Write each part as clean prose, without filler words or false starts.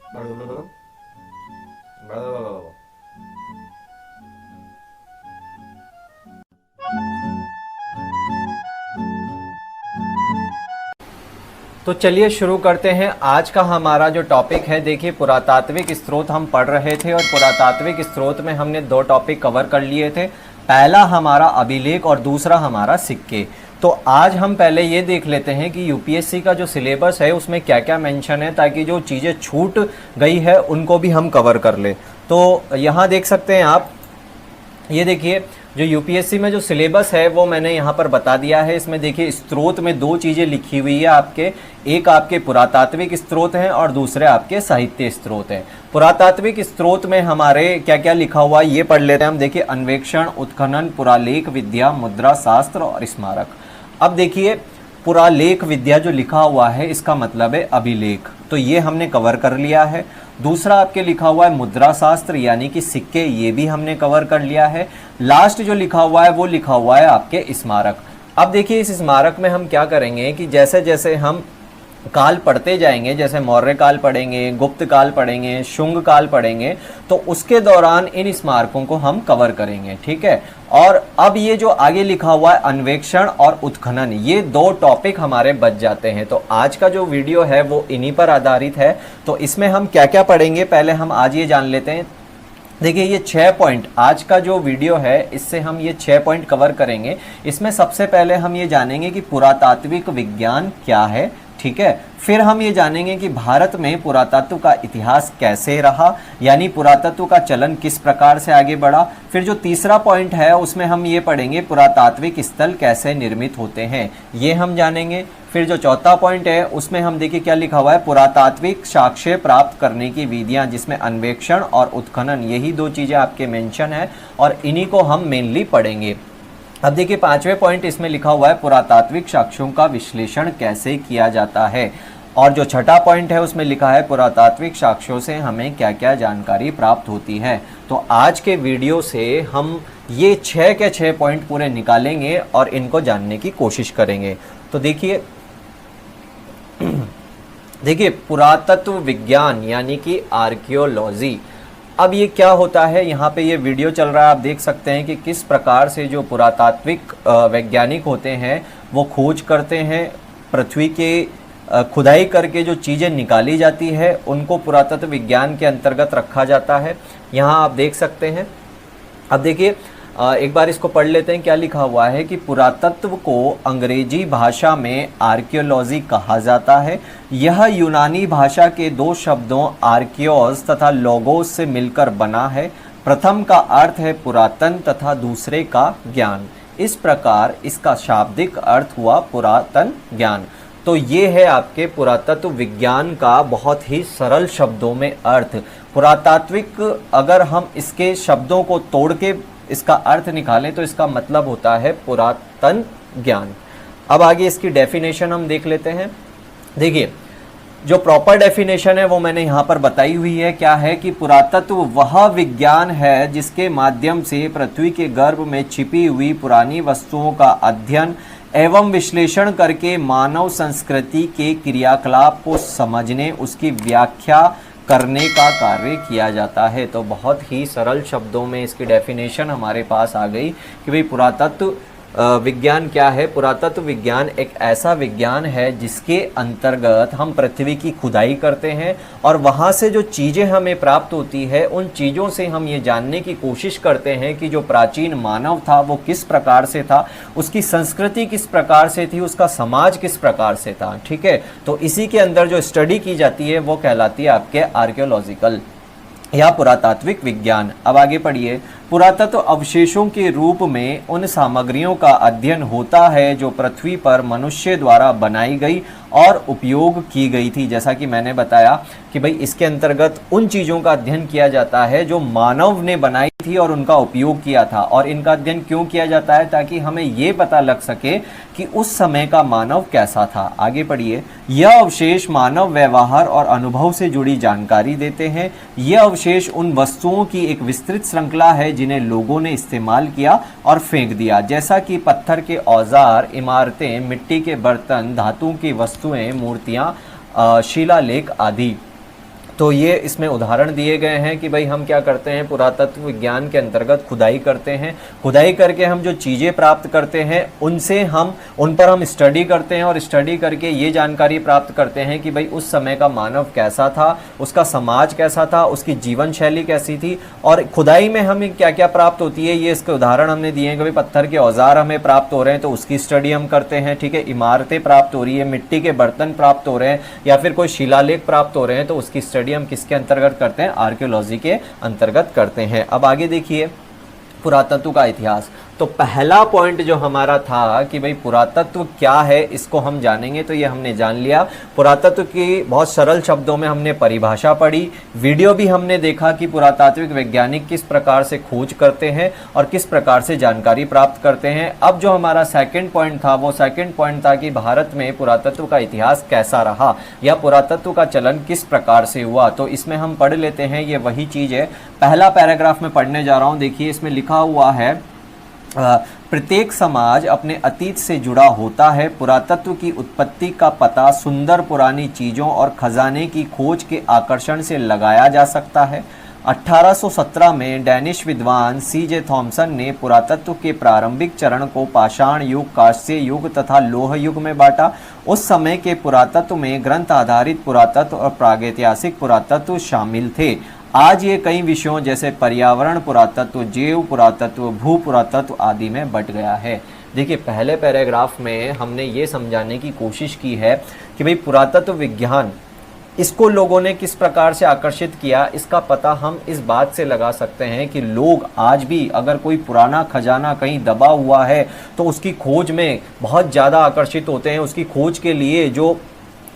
तो चलिए शुरू करते हैं। आज का हमारा जो टॉपिक है, देखिए पुरातात्विक स्रोत हम पढ़ रहे थे और पुरातात्विक स्रोत में हमने दो टॉपिक कवर कर लिए थे। पहला हमारा अभिलेख और दूसरा हमारा सिक्के। तो आज हम पहले ये देख लेते हैं कि यूपीएससी का जो सिलेबस है उसमें क्या क्या मेंशन है, ताकि जो चीज़ें छूट गई है उनको भी हम कवर कर ले। तो यहाँ देख सकते हैं आप, ये देखिए जो यूपीएससी में जो सिलेबस है वो मैंने यहाँ पर बता दिया है। इसमें देखिए स्रोत में दो चीज़ें लिखी हुई है आपके, एक आपके पुरातात्विक स्रोत हैं और दूसरे आपके साहित्य स्रोत हैं। पुरातात्विक स्रोत में हमारे क्या क्या लिखा हुआ है ये पढ़ लेते हैं हम। देखिए अन्वेक्षण, उत्खनन, पुरालेख विद्या, मुद्रा शास्त्र और स्मारक। अब देखिए पुरालेख विद्या जो लिखा हुआ है इसका मतलब है अभिलेख, तो ये हमने कवर कर लिया है। दूसरा आपके लिखा हुआ है मुद्रा शास्त्र यानी कि सिक्के, ये भी हमने कवर कर लिया है। लास्ट जो लिखा हुआ है वो लिखा हुआ है आपके स्मारक। अब देखिए इस स्मारक में हम क्या करेंगे कि जैसे जैसे हम काल पढ़ते जाएंगे, जैसे मौर्य काल पढ़ेंगे, गुप्त काल पढ़ेंगे, शुंग काल पढ़ेंगे, तो उसके दौरान इन स्मारकों को हम कवर करेंगे, ठीक है। और अब ये जो आगे लिखा हुआ है अन्वेक्षण और उत्खनन, ये दो टॉपिक हमारे बच जाते हैं। तो आज का जो वीडियो है वो इन्हीं पर आधारित है। तो इसमें हम क्या क्या पढ़ेंगे पहले हम आज ये जान लेते हैं। देखिए ये 6 पॉइंट आज का जो वीडियो है, इससे हम ये 6 पॉइंट कवर करेंगे। इसमें सबसे पहले हम ये जानेंगे कि पुरातात्विक विज्ञान क्या है, ठीक है। फिर हम ये जानेंगे कि भारत में पुरातत्व का इतिहास कैसे रहा, यानी पुरातत्व का चलन किस प्रकार से आगे बढ़ा। फिर जो तीसरा पॉइंट है उसमें हम ये पढ़ेंगे पुरातात्विक स्थल कैसे निर्मित होते हैं, ये हम जानेंगे। फिर जो चौथा पॉइंट है उसमें हम देखिए क्या लिखा हुआ है, पुरातात्विक साक्ष्य प्राप्त करने की विधियां, जिसमें अन्वेक्षण और उत्खनन, यही दो चीज़ें आपके मेंशन है और इन्हीं को हम मेनली पढ़ेंगे। अब देखिए पांचवें पॉइंट इसमें लिखा हुआ है पुरातात्विक साक्ष्यों का विश्लेषण कैसे किया जाता है। और जो छठा पॉइंट है उसमें लिखा है पुरातात्विक साक्ष्यों से हमें क्या क्या जानकारी प्राप्त होती है। तो आज के वीडियो से हम ये 6 के 6 पॉइंट पूरे निकालेंगे और इनको जानने की कोशिश करेंगे। तो देखिए देखिए पुरातत्व विज्ञान यानी कि आर्कियोलॉजी, अब ये क्या होता है, यहाँ पे ये वीडियो चल रहा है, आप देख सकते हैं कि किस प्रकार से जो पुरातात्विक वैज्ञानिक होते हैं वो खोज करते हैं, पृथ्वी के खुदाई करके जो चीज़ें निकाली जाती है उनको पुरातत्व विज्ञान के अंतर्गत रखा जाता है। यहाँ आप देख सकते हैं। अब देखिए एक बार इसको पढ़ लेते हैं, क्या लिखा हुआ है कि पुरातत्व को अंग्रेजी भाषा में आर्कियोलॉजी कहा जाता है। यह यूनानी भाषा के दो शब्दों आर्कियोस तथा लोगोस से मिलकर बना है। प्रथम का अर्थ है पुरातन तथा दूसरे का ज्ञान। इस प्रकार इसका शाब्दिक अर्थ हुआ पुरातन ज्ञान। तो ये है आपके पुरातत्व विज्ञान का बहुत ही सरल शब्दों में अर्थ। पुरातात्विक, अगर हम इसके शब्दों को तोड़ के इसका अर्थ निकालें तो इसका मतलब होता है पुरातन ज्ञान। अब आगे इसकी डेफिनेशन हम देख लेते हैं। देखिए जो प्रॉपर डेफिनेशन है वो मैंने यहाँ पर बताई हुई है। क्या है कि पुरातत्व वह विज्ञान है जिसके माध्यम से पृथ्वी के गर्भ में छिपी हुई पुरानी वस्तुओं का अध्ययन एवं विश्लेषण करके मानव संस्कृति के क्रियाकलाप को समझने, उसकी व्याख्या करने का कार्य किया जाता है। तो बहुत ही सरल शब्दों में इसकी डेफिनेशन हमारे पास आ गई कि भाई पुरातत्व विज्ञान क्या है। पुरातत्व विज्ञान एक ऐसा विज्ञान है जिसके अंतर्गत हम पृथ्वी की खुदाई करते हैं और वहाँ से जो चीज़ें हमें प्राप्त होती है उन चीज़ों से हम ये जानने की कोशिश करते हैं कि जो प्राचीन मानव था वो किस प्रकार से था, उसकी संस्कृति किस प्रकार से थी, उसका समाज किस प्रकार से था, ठीक है। तो इसी के अंदर जो स्टडी की जाती है वो कहलाती है आपके आर्कियोलॉजिकल या पुरातात्विक विज्ञान। अब आगे पढ़िए। पुरातत्व अवशेषों के रूप में उन सामग्रियों का अध्ययन होता है जो पृथ्वी पर मनुष्य द्वारा बनाई गई और उपयोग की गई थी। जैसा कि मैंने बताया कि भाई इसके अंतर्गत उन चीज़ों का अध्ययन किया जाता है जो मानव ने बनाई थी और उनका उपयोग किया था। और इनका अध्ययन क्यों किया जाता है, ताकि हमें ये पता लग सके कि उस समय का मानव कैसा था। आगे पढ़िए। यह अवशेष मानव व्यवहार और अनुभव से जुड़ी जानकारी देते हैं। यह अवशेष उन वस्तुओं की एक विस्तृत श्रृंखला है जिन्हें लोगों ने इस्तेमाल किया और फेंक दिया, जैसा कि पत्थर के औजार, इमारतें, मिट्टी के बर्तन, धातु की वस्तुएं, मूर्तियां, शिलालेख आदि। तो ये इसमें उदाहरण दिए गए हैं कि भाई हम क्या करते हैं, पुरातत्व विज्ञान के अंतर्गत खुदाई करते हैं। खुदाई करके हम जो चीज़ें प्राप्त करते हैं उनसे हम उन पर हम स्टडी करते हैं और स्टडी करके ये जानकारी प्राप्त करते हैं कि भाई उस समय का मानव कैसा था, उसका समाज कैसा था, उसकी जीवन शैली कैसी थी। और खुदाई में हमें क्या क्या प्राप्त होती है, ये इसके उदाहरण हमने दिए हैं कि भाई पत्थर के औजार हमें प्राप्त हो रहे हैं तो उसकी स्टडी हम करते हैं, ठीक है। इमारतें प्राप्त हो रही है, मिट्टी के बर्तन प्राप्त हो रहे हैं या फिर कोई शिलालेख प्राप्त हो रहे हैं तो उसकी स्टडी हम किसके अंतर्गत करते हैं, आर्कियोलॉजी के अंतर्गत करते हैं। अब आगे देखिए पुरातत्व का इतिहास। तो पहला पॉइंट जो हमारा था कि भाई पुरातत्व क्या है इसको हम जानेंगे, तो ये हमने जान लिया। पुरातत्व की बहुत सरल शब्दों में हमने परिभाषा पढ़ी, वीडियो भी हमने देखा कि पुरातात्विक वैज्ञानिक किस प्रकार से खोज करते हैं और किस प्रकार से जानकारी प्राप्त करते हैं। अब जो हमारा सेकंड पॉइंट था वो सेकंड पॉइंट था कि भारत में पुरातत्व का इतिहास कैसा रहा या पुरातत्व का चलन किस प्रकार से हुआ। तो इसमें हम पढ़ लेते हैं, ये वही चीज़ है। पहला पैराग्राफ में पढ़ने जा रहा हूँ, देखिए इसमें लिखा हुआ है प्रत्येक समाज अपने अतीत से जुड़ा होता है। पुरातत्व की उत्पत्ति का पता सुंदर पुरानी चीज़ों और खजाने की खोज के आकर्षण से लगाया जा सकता है। 1817 में डैनिश विद्वान C.J. थॉमसन ने पुरातत्व के प्रारंभिक चरण को पाषाण युग, कांस्य युग तथा लोह युग में बांटा। उस समय के पुरातत्व में ग्रंथ आधारित पुरातत्व और प्रागैतिहासिक पुरातत्व शामिल थे। आज ये कई विषयों जैसे पर्यावरण पुरातत्व, जैव पुरातत्व, भू पुरातत्व आदि में बंट गया है। देखिए पहले पैराग्राफ में हमने ये समझाने की कोशिश की है कि भाई पुरातत्व विज्ञान इसको लोगों ने किस प्रकार से आकर्षित किया, इसका पता हम इस बात से लगा सकते हैं कि लोग आज भी अगर कोई पुराना खजाना कहीं दबा हुआ है तो उसकी खोज में बहुत ज़्यादा आकर्षित होते हैं। उसकी खोज के लिए जो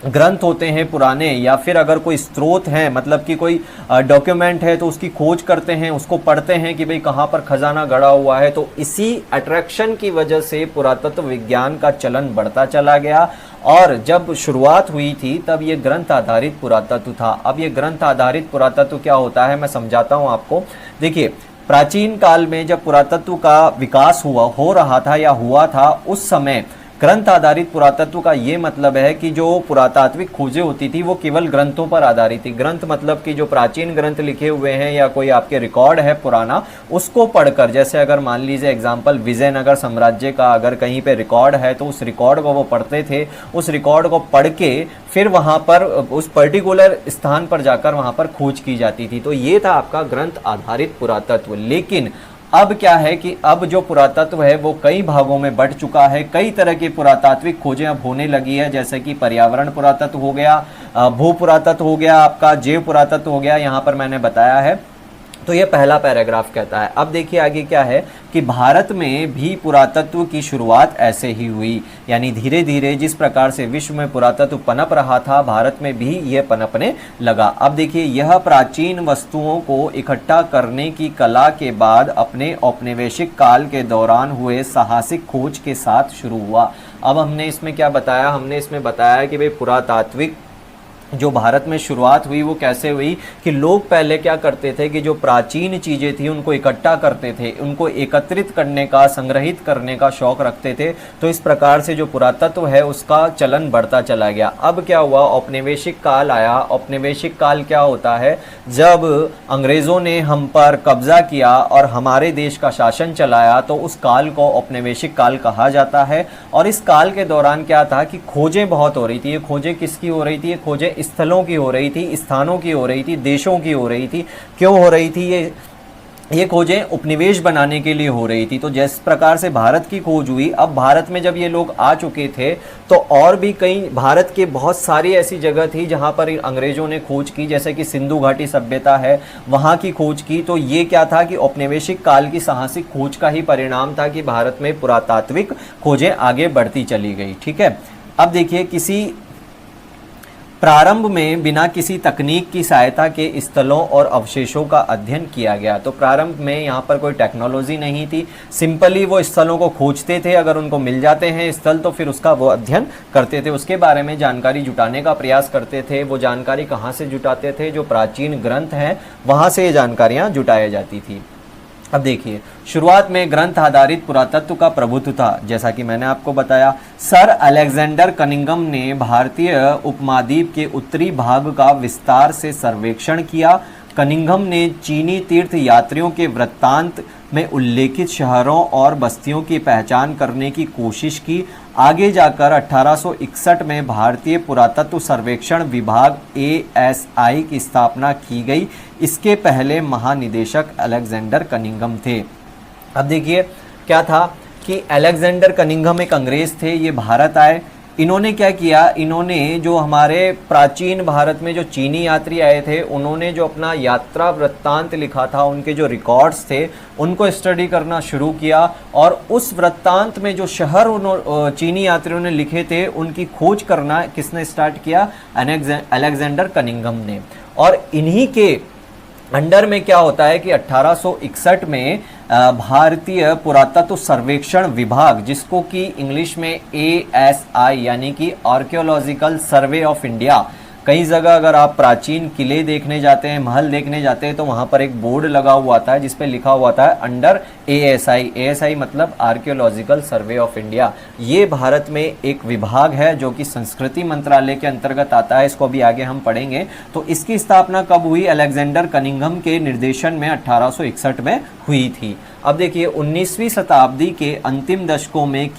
ग्रंथ होते हैं पुराने या फिर अगर कोई स्रोत है, मतलब कि कोई डॉक्यूमेंट है तो उसकी खोज करते हैं, उसको पढ़ते हैं कि भाई कहाँ पर खजाना गड़ा हुआ है। तो इसी अट्रैक्शन की वजह से पुरातत्व विज्ञान का चलन बढ़ता चला गया। और जब शुरुआत हुई थी तब ये ग्रंथ आधारित पुरातत्व था। अब ये ग्रंथ आधारित पुरातत्व क्या होता है मैं समझाता हूँ आपको। देखिए प्राचीन काल में जब पुरातत्व का विकास हो रहा था या हुआ था, उस समय ग्रंथ आधारित पुरातत्व का ये मतलब है कि जो पुरातात्विक खोजें होती थी वो केवल ग्रंथों पर आधारित थी। ग्रंथ मतलब कि जो प्राचीन ग्रंथ लिखे हुए हैं या कोई आपके रिकॉर्ड है पुराना, उसको पढ़कर, जैसे अगर मान लीजिए एग्जाम्पल विजयनगर साम्राज्य का अगर कहीं पे रिकॉर्ड है तो उस रिकॉर्ड को वो पढ़ते थे। उस रिकॉर्ड को पढ़ के फिर वहाँ पर उस पर्टिकुलर स्थान पर जाकर वहाँ पर खोज की जाती थी। तो ये था आपका ग्रंथ आधारित पुरातत्व। लेकिन अब क्या है कि अब जो पुरातत्व है वो कई भागों में बंट चुका है। कई तरह की पुरातात्विक खोजें अब होने लगी है, जैसे कि पर्यावरण पुरातत्व हो गया, भू पुरातत्व हो गया, आपका जैव पुरातत्व हो गया, यहाँ पर मैंने बताया है। तो ये पहला पैराग्राफ कहता है। अब देखिए आगे क्या है कि भारत में भी पुरातत्व की शुरुआत ऐसे ही हुई, यानी धीरे धीरे जिस प्रकार से विश्व में पुरातत्व पनप रहा था, भारत में भी यह पनपने लगा। अब देखिए यह प्राचीन वस्तुओं को इकट्ठा करने की कला के बाद अपने औपनिवेशिक काल के दौरान हुए साहसिक खोज के साथ शुरू हुआ। अब हमने इसमें क्या बताया, हमने इसमें बताया कि भाई पुरातात्विक जो भारत में शुरुआत हुई वो कैसे हुई कि लोग पहले क्या करते थे कि जो प्राचीन चीज़ें थी उनको इकट्ठा करते थे, उनको एकत्रित करने का, संग्रहित करने का शौक रखते थे। तो इस प्रकार से जो पुरातत्व है उसका चलन बढ़ता चला गया। अब क्या हुआ, औपनिवेशिक काल आया। औपनिवेशिक काल क्या होता है, जब अंग्रेज़ों ने हम पर कब्जा किया और हमारे देश का शासन चलाया तो उस काल को औपनिवेशिक काल कहा जाता है। और इस काल के दौरान क्या था कि खोजें बहुत हो रही थी। ये खोजें किसकी हो रही थी, ये खोजें स्थलों की हो रही थी, स्थानों की हो रही थी, देशों की हो रही थी। क्यों हो रही थी ये खोजें उपनिवेश बनाने के लिए हो रही थी। तो जिस प्रकार से भारत की खोज हुई, अब भारत में जब ये लोग आ चुके थे तो और भी कई भारत के बहुत सारी ऐसी जगह थी जहां पर अंग्रेजों ने खोज की, जैसे कि सिंधु घाटी सभ्यता है, वहां की खोज की। तो ये क्या था कि औपनिवेशिक काल की साहसिक खोज का ही परिणाम था कि भारत में पुरातात्विक खोजें आगे बढ़ती चली गई। ठीक है, अब देखिए किसी प्रारंभ में बिना किसी तकनीक की सहायता के स्थलों और अवशेषों का अध्ययन किया गया। तो प्रारंभ में यहाँ पर कोई टेक्नोलॉजी नहीं थी, सिंपली वो स्थलों को खोजते थे। अगर उनको मिल जाते हैं स्थल तो फिर उसका वो अध्ययन करते थे, उसके बारे में जानकारी जुटाने का प्रयास करते थे। वो जानकारी कहाँ से जुटाते थे, जो प्राचीन ग्रंथ हैं वहाँ से ये जानकारियाँ जुटाई जाती थी। अब देखिए, शुरुआत में ग्रंथ आधारित पुरातत्व का प्रभुत्व था, जैसा कि मैंने आपको बताया। सर अलेक्जेंडर कनिंघम ने भारतीय उपमहाद्वीप के उत्तरी भाग का विस्तार से सर्वेक्षण किया। कनिंघम ने चीनी तीर्थ यात्रियों के वृत्तांत में उल्लेखित शहरों और बस्तियों की पहचान करने की कोशिश की। आगे जाकर 1861 में भारतीय पुरातत्व सर्वेक्षण विभाग ASI की स्थापना की गई। इसके पहले महानिदेशक अलेक्जेंडर कनिंघम थे। अब देखिए क्या था कि अलेक्जेंडर कनिंघम एक अंग्रेज थे, ये भारत आए। इन्होंने क्या किया, इन्होंने जो हमारे प्राचीन भारत में जो चीनी यात्री आए थे, उन्होंने जो अपना यात्रा वृत्तांत लिखा था, उनके जो रिकॉर्ड्स थे उनको स्टडी करना शुरू किया और उस वृत्तांत में जो शहर चीनी यात्रियों ने लिखे थे उनकी खोज करना किसने स्टार्ट किया, अलेक्जेंडर कनिंघम ने। और इन्हीं के अंडर में क्या होता है कि 1861 में भारतीय पुरातत्व सर्वेक्षण विभाग, जिसको कि इंग्लिश में ASI यानी कि आर्कियोलॉजिकल सर्वे ऑफ इंडिया, कई जगह अगर आप प्राचीन किले देखने जाते हैं, महल देखने जाते हैं, तो वहां पर एक बोर्ड लगा हुआ था जिस पे लिखा हुआ था अंडर ASI मतलब आर्कियोलॉजिकल सर्वे ऑफ इंडिया। ये भारत में एक विभाग है जो कि संस्कृति मंत्रालय के अंतर्गत आता है, इसको भी आगे हम पढ़ेंगे। तो इसकी स्थापना कब हुई, अलेक्जेंडर कनिंघम के निर्देशन में 1861 में हुई थी। अब देखिए 19वीं शताब्दी के अंतिम दशकों में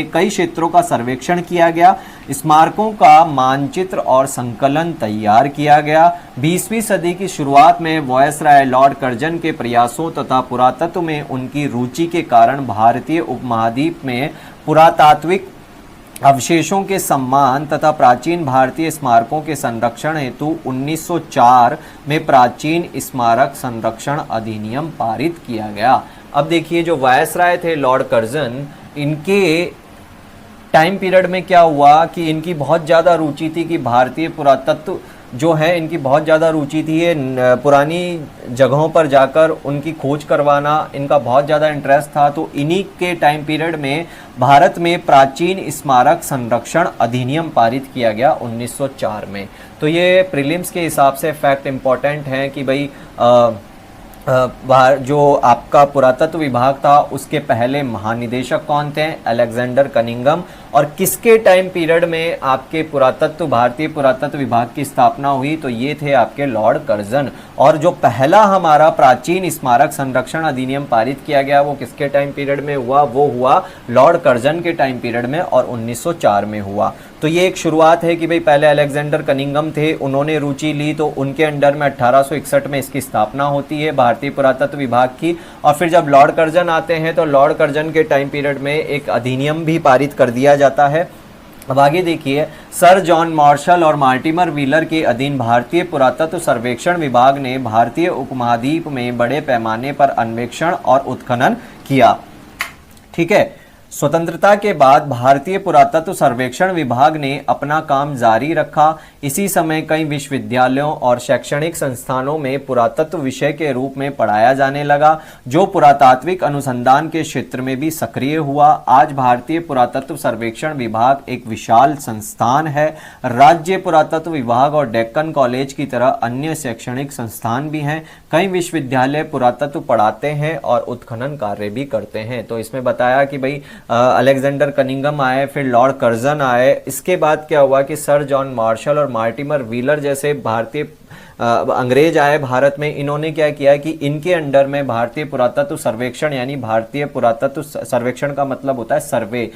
कई क्षेत्रों का सर्वेक्षण किया गया। स्मारकों का मानचित्र और संकलन तैयार किया गया। 20वीं सदी की शुरुआत में वायसराय लॉर्ड कर्जन के प्रयासों तथा पुरातत्व में उनकी रुचि के कारण भारतीय उपमहाद्वीप में पुरातात्विक अवशेषों के सम्मान तथा प्राचीन भारतीय स्मारकों के संरक्षण हेतु 1904 में प्राचीन स्मारक संरक्षण अधिनियम पारित किया गया। अब देखिए जो वायसराय थे लॉर्ड कर्जन, इनके टाइम पीरियड में क्या हुआ कि इनकी बहुत ज़्यादा रुचि थी कि भारतीय पुरातत्व जो है, इनकी बहुत ज़्यादा रुचि थी ये पुरानी जगहों पर जाकर उनकी खोज करवाना, इनका बहुत ज़्यादा इंटरेस्ट था। तो इन्हीं के टाइम पीरियड में भारत में प्राचीन स्मारक संरक्षण अधिनियम पारित किया गया 1904 में। तो ये प्रीलिम्स के हिसाब से फैक्ट इम्पॉर्टेंट है कि भाई जो आपका पुरातत्व विभाग था उसके पहले महानिदेशक कौन थे, अलेक्जेंडर कनिंघम। और किसके टाइम पीरियड में आपके भारतीय पुरातत्व विभाग की स्थापना हुई, तो ये थे आपके लॉर्ड कर्जन। और जो पहला हमारा प्राचीन स्मारक संरक्षण अधिनियम पारित किया गया वो किसके टाइम पीरियड में हुआ, वो हुआ लॉर्ड कर्जन के टाइम पीरियड में और 1904 में हुआ। तो ये एक शुरुआत है कि भाई पहले अलेक्जेंडर कनिंघम थे, उन्होंने रुचि ली, तो उनके अंडर में 1861 में इसकी स्थापना होती है भारतीय पुरातत्व विभाग की। और फिर जब लॉर्ड कर्जन आते हैं तो लॉर्ड कर्जन के टाइम पीरियड में एक अधिनियम भी पारित कर दिया जाता है। अब आगे देखिए, सर जॉन मार्शल और मार्टिमर व्हीलर के अधीन भारतीय पुरातत्व सर्वेक्षण विभाग ने भारतीय उपमहाद्वीप में बड़े पैमाने पर अन्वेषण और उत्खनन किया। ठीक है, स्वतंत्रता के बाद भारतीय पुरातत्व सर्वेक्षण विभाग ने अपना काम जारी रखा। इसी समय कई विश्वविद्यालयों और शैक्षणिक संस्थानों में पुरातत्व विषय के रूप में पढ़ाया जाने लगा, जो पुरातात्विक अनुसंधान के क्षेत्र में भी सक्रिय हुआ। आज भारतीय पुरातत्व सर्वेक्षण विभाग एक विशाल संस्थान है। राज्य पुरातत्व विभाग और डेक्कन कॉलेज की तरह अन्य शैक्षणिक संस्थान भी हैं। कई विश्वविद्यालय पुरातत्व पढ़ाते हैं और उत्खनन कार्य भी करते हैं। तो इसमें बताया कि भाई अलेक्जेंडर कनिंघम आए, फिर लॉर्ड कर्जन आए, इसके बाद क्या हुआ कि सर जॉन मार्शल और मार्टिमर व्हीलर जैसे भारतीय अंग्रेज आए भारत में। इन्होंने क्या किया कि इनके अंडर में भारतीय पुरातत्व सर्वेक्षण, यानी भारतीय पुरातत्व सर्वेक्षण का मतलब होता है सर्वे,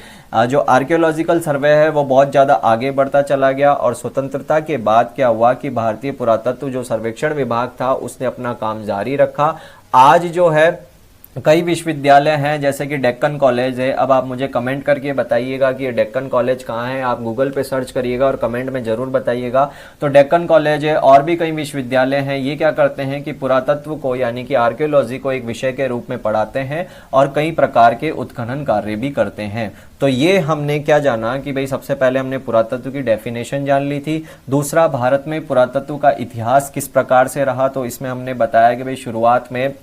जो आर्कियोलॉजिकल सर्वे है वो बहुत ज़्यादा आगे बढ़ता चला गया। और स्वतंत्रता के बाद क्या हुआ कि भारतीय पुरातत्व जो सर्वेक्षण विभाग था उसने अपना काम जारी रखा। आज जो है कई विश्वविद्यालय हैं, जैसे कि डेक्कन कॉलेज है। अब आप मुझे कमेंट करके बताइएगा कि ये डेक्कन कॉलेज कहाँ है, आप गूगल पे सर्च करिएगा और कमेंट में ज़रूर बताइएगा। तो डेक्कन कॉलेज है और भी कई विश्वविद्यालय हैं। ये क्या करते हैं कि पुरातत्व को यानी कि आर्कियोलॉजी को एक विषय के रूप में पढ़ाते हैं और कई प्रकार के उत्खनन कार्य भी करते हैं। तो ये हमने क्या जाना कि भाई सबसे पहले हमने पुरातत्व की डेफिनेशन जान ली थी। दूसरा, भारत में पुरातत्व का इतिहास किस प्रकार से रहा, तो इसमें हमने बताया कि भाई शुरुआत में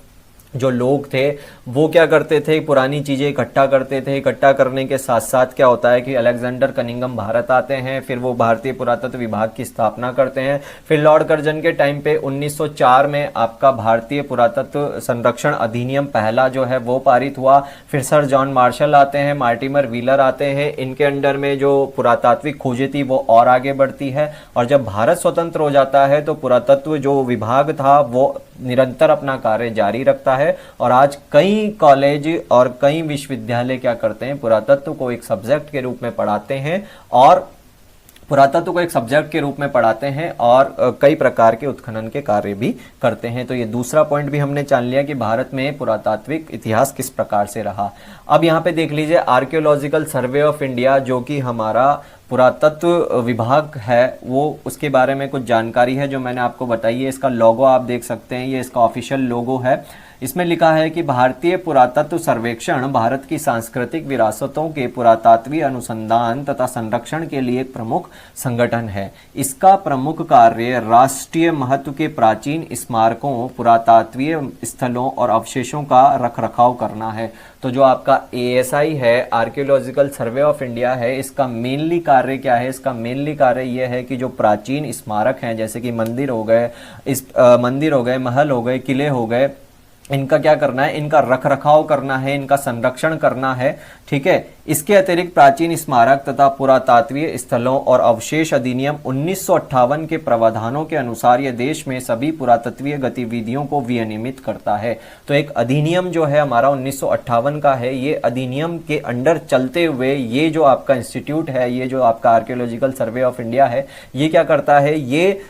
जो लोग थे वो क्या करते थे, पुरानी चीज़ें इकट्ठा करते थे। इकट्ठा करने के साथ साथ क्या होता है कि अलेक्जेंडर कनिंघम भारत आते हैं, फिर वो भारतीय पुरातत्व विभाग की स्थापना करते हैं। फिर लॉर्ड कर्जन के टाइम पे 1904 में आपका भारतीय पुरातत्व संरक्षण अधिनियम पहला जो है वो पारित हुआ। फिर सर जॉन मार्शल आते हैं, मार्टिमर व्हीलर आते हैं, इनके अंडर में जो पुरातात्विक खोजें थी वो और आगे बढ़ती है। और जब भारत स्वतंत्र हो जाता है तो पुरातत्व जो विभाग था वो निरंतर अपना कार्य जारी रखता है। और आज कई कॉलेज और कई विश्वविद्यालय क्या करते हैं, पुरातत्व को एक सब्जेक्ट के रूप में पढ़ाते हैं और कई प्रकार के उत्खनन के कार्य भी करते हैं। तो ये दूसरा पॉइंट भी हमने जान लिया कि भारत में पुरातात्विक इतिहास किस प्रकार से रहा। अब यहाँ पे देख लीजिए आर्कियोलॉजिकल सर्वे ऑफ इंडिया, जो कि हमारा पुरातत्व विभाग है, वो उसके बारे में कुछ जानकारी है जो मैंने आपको बताई है। इसका लोगो आप देख सकते हैं, ये इसका ऑफिशियल लोगो है। इसमें लिखा है कि भारतीय पुरातत्व सर्वेक्षण भारत की सांस्कृतिक विरासतों के पुरातात्वीय अनुसंधान तथा संरक्षण के लिए एक प्रमुख संगठन है। इसका प्रमुख कार्य राष्ट्रीय महत्व के प्राचीन स्मारकों, पुरातात्वीय स्थलों और अवशेषों का रखरखाव करना है। तो जो आपका ASI है, आर्कियोलॉजिकल सर्वे ऑफ इंडिया है, इसका मेनली कार्य क्या है? इसका मेनली कार्य यह है कि जो प्राचीन स्मारक हैं, जैसे कि मंदिर हो गए, महल हो गए, किले हो गए, इनका क्या करना है? इनका रखरखाव करना है, इनका संरक्षण करना है। ठीक है। इसके अतिरिक्त प्राचीन स्मारक तथा पुरातात्वीय स्थलों और अवशेष अधिनियम 1958 के प्रावधानों के अनुसार यह देश में सभी पुरातत्वीय गतिविधियों को विनियमित करता है। तो एक अधिनियम जो है हमारा 1958 का है, ये अधिनियम के अंडर चलते हुए ये जो आपका इंस्टीट्यूट है, ये जो आपका आर्कियोलॉजिकल सर्वे ऑफ इंडिया है, ये क्या करता है? ये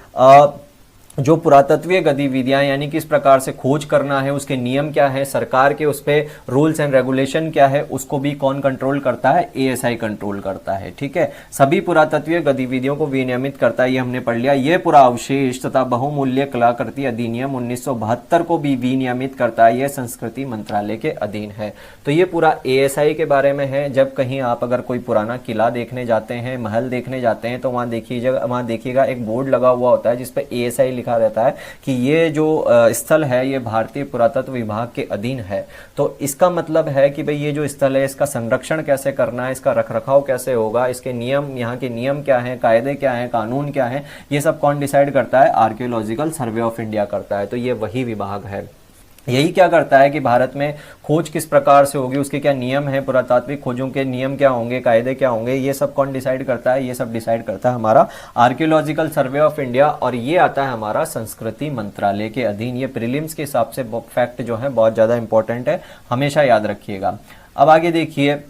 जो पुरातत्वीय गतिविधियां यानी किस प्रकार से खोज करना है, उसके नियम क्या है, सरकार के उस पर रूल्स एंड रेगुलेशन क्या है, उसको भी कौन कंट्रोल करता है? ASI कंट्रोल करता है। ठीक है। सभी पुरातत्वीय गतिविधियों को विनियमित करता है, ये हमने पढ़ लिया। ये पुरा अवशेष तथा बहुमूल्य कलाकृति अधिनियम 1972 को भी विनियमित करता है, यह संस्कृति मंत्रालय के अधीन है। तो ये पूरा ASI के बारे में है। जब कहीं आप अगर कोई पुराना किला देखने जाते हैं, महल देखने जाते हैं, तो वहाँ देखिएगा एक बोर्ड लगा हुआ होता है जिसपे ASI लिखा रहता है कि ये जो स्थल है ये भारतीय पुरातत्व विभाग के अधीन है। तो इसका मतलब है कि भाई ये जो स्थल है इसका संरक्षण कैसे करना है, इसका रखरखाव कैसे होगा, इसके नियम, यहाँ के नियम क्या हैं, कायदे क्या हैं, कानून क्या हैं, ये सब कौन डिसाइड करता है? आर्कियोलॉजिकल सर्वे ऑफ इंडिया करता है। तो ये वही विभाग है। यही क्या करता है कि भारत में खोज किस प्रकार से होगी, उसके क्या नियम है, पुरातात्विक खोजों के नियम क्या होंगे, कायदे क्या होंगे, ये सब कौन डिसाइड करता है? ये सब डिसाइड करता है हमारा आर्कियोलॉजिकल सर्वे ऑफ इंडिया। और ये आता है हमारा संस्कृति मंत्रालय के अधीन। ये प्रीलिम्स के हिसाब से फैक्ट जो है बहुत ज़्यादा इंपॉर्टेंट है, हमेशा याद रखिएगा। अब आगे देखिए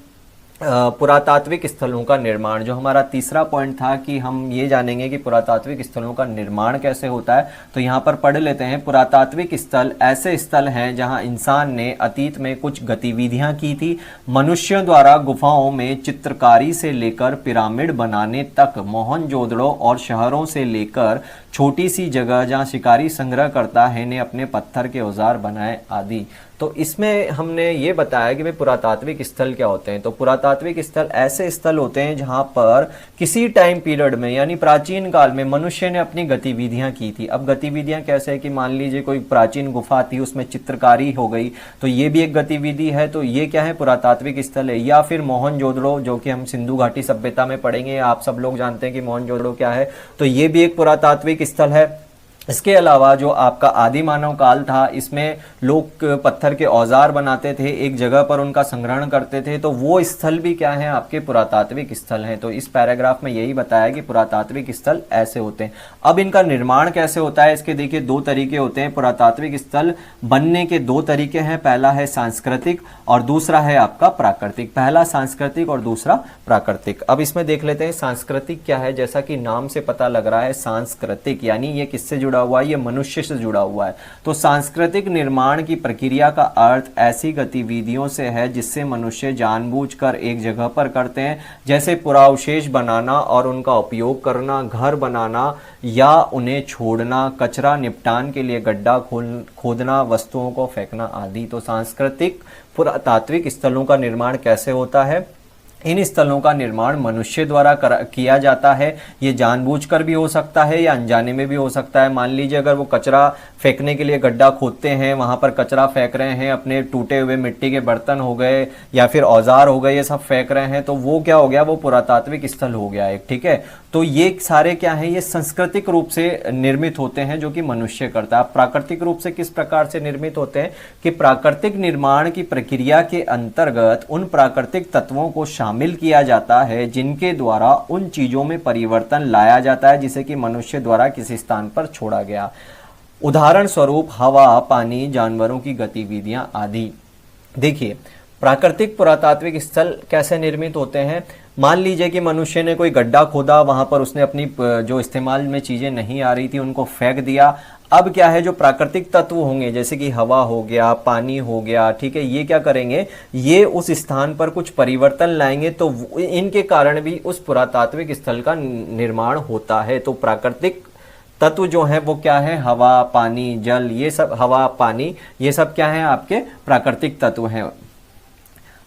पुरातात्विक स्थलों का निर्माण, जो हमारा तीसरा पॉइंट था कि हम ये जानेंगे कि पुरातात्विक स्थलों का निर्माण कैसे होता है। तो यहाँ पर पढ़ लेते हैं। पुरातात्विक स्थल ऐसे स्थल हैं जहाँ इंसान ने अतीत में कुछ गतिविधियाँ की थी। मनुष्यों द्वारा गुफाओं में चित्रकारी से लेकर पिरामिड बनाने तक, मोहनजोदड़ो और शहरों से लेकर छोटी सी जगह जहाँ शिकारी संग्रह करता है ने अपने पत्थर के औजार बनाए आदि। तो इसमें हमने ये बताया कि भाई पुरातात्विक स्थल क्या होते हैं। तो पुरातात्विक स्थल ऐसे स्थल होते हैं जहां पर किसी टाइम पीरियड में यानी प्राचीन काल में मनुष्य ने अपनी गतिविधियां की थी। अब गतिविधियां कैसे है कि मान लीजिए कोई प्राचीन गुफा थी, उसमें चित्रकारी हो गई, तो ये भी एक गतिविधि है। तो ये क्या है? पुरातात्विक स्थल है। या फिर मोहनजोदड़ो, जो कि हम सिंधु घाटी सभ्यता में पढ़ेंगे, आप सब लोग जानते हैं कि मोहनजोदड़ो क्या है, तो ये भी एक पुरातात्विक स्थल है। इसके अलावा जो आपका आदि मानव काल था, इसमें लोग पत्थर के औजार बनाते थे, एक जगह पर उनका संग्रहण करते थे, तो वो स्थल भी क्या है? आपके पुरातात्विक स्थल हैं। तो इस पैराग्राफ में यही बताया कि पुरातात्विक स्थल ऐसे होते हैं। अब इनका निर्माण कैसे होता है, इसके देखिए दो तरीके होते हैं। पुरातात्विक स्थल बनने के दो तरीके हैं, पहला है सांस्कृतिक और दूसरा है आपका प्राकृतिक। पहला सांस्कृतिक और दूसरा प्राकृतिक। अब इसमें देख लेते हैं सांस्कृतिक क्या है। जैसा कि नाम से पता लग रहा है सांस्कृतिक, यानी ये किससे जुड़ा हुआ है? ये मनुष्य से जुड़ा हुआ है। तो सांस्कृतिक निर्माण की प्रक्रिया का अर्थ ऐसी गतिविधियों से है जिससे मनुष्य जानबूझकर एक जगह पर करते हैं, जैसे पुरावशेष बनाना और उनका उपयोग करना, घर बनाना या उन्हें छोड़ना, कचरा निपटान के लिए गड्ढा खोदना, वस्तुओं को फेंकना आदि। तो सांस्कृतिक पुरातात्विक स्थलों का निर्माण कैसे होता है? इन स्थलों का निर्माण मनुष्य द्वारा किया जाता है। ये जानबूझकर भी हो सकता है या अनजाने में भी हो सकता है। मान लीजिए अगर वो कचरा फेंकने के लिए गड्ढा खोदते हैं, वहां पर कचरा फेंक रहे हैं, अपने टूटे हुए मिट्टी के बर्तन हो गए या फिर औजार हो गए, ये सब फेंक रहे हैं, तो वो क्या हो गया, वो पुरातात्विक स्थल हो गया एक, ठीक है। तो ये सारे क्या है, ये सांस्कृतिक रूप से निर्मित होते हैं जो कि मनुष्य करता है। प्राकृतिक रूप से किस प्रकार से निर्मित होते हैं कि प्राकृतिक निर्माण की प्रक्रिया के अंतर्गत उन प्राकृतिक तत्वों को शामिल किया जाता है जिनके द्वारा उन चीजों में परिवर्तन लाया जाता है जिसे कि मनुष्य द्वारा किसी स्थान पर छोड़ा गया। उदाहरण स्वरूप हवा, पानी, जानवरों की गतिविधियां आदि। देखिए प्राकृतिक पुरातात्विक स्थल कैसे निर्मित होते हैं। मान लीजिए कि मनुष्य ने कोई गड्ढा खोदा, वहां पर उसने अपनी जो इस्तेमाल में चीजें नहीं आ रही थी उनको फेंक दिया। अब क्या है, जो प्राकृतिक तत्व होंगे जैसे कि हवा हो गया, पानी हो गया, ठीक है, ये क्या करेंगे, ये उस स्थान पर कुछ परिवर्तन लाएंगे, तो इनके कारण भी उस पुरातात्विक स्थल का निर्माण होता है। तो प्राकृतिक तत्व जो है वो क्या है, हवा, पानी, जल, ये सब, हवा, पानी, ये सब क्या है, आपके प्राकृतिक तत्व हैं।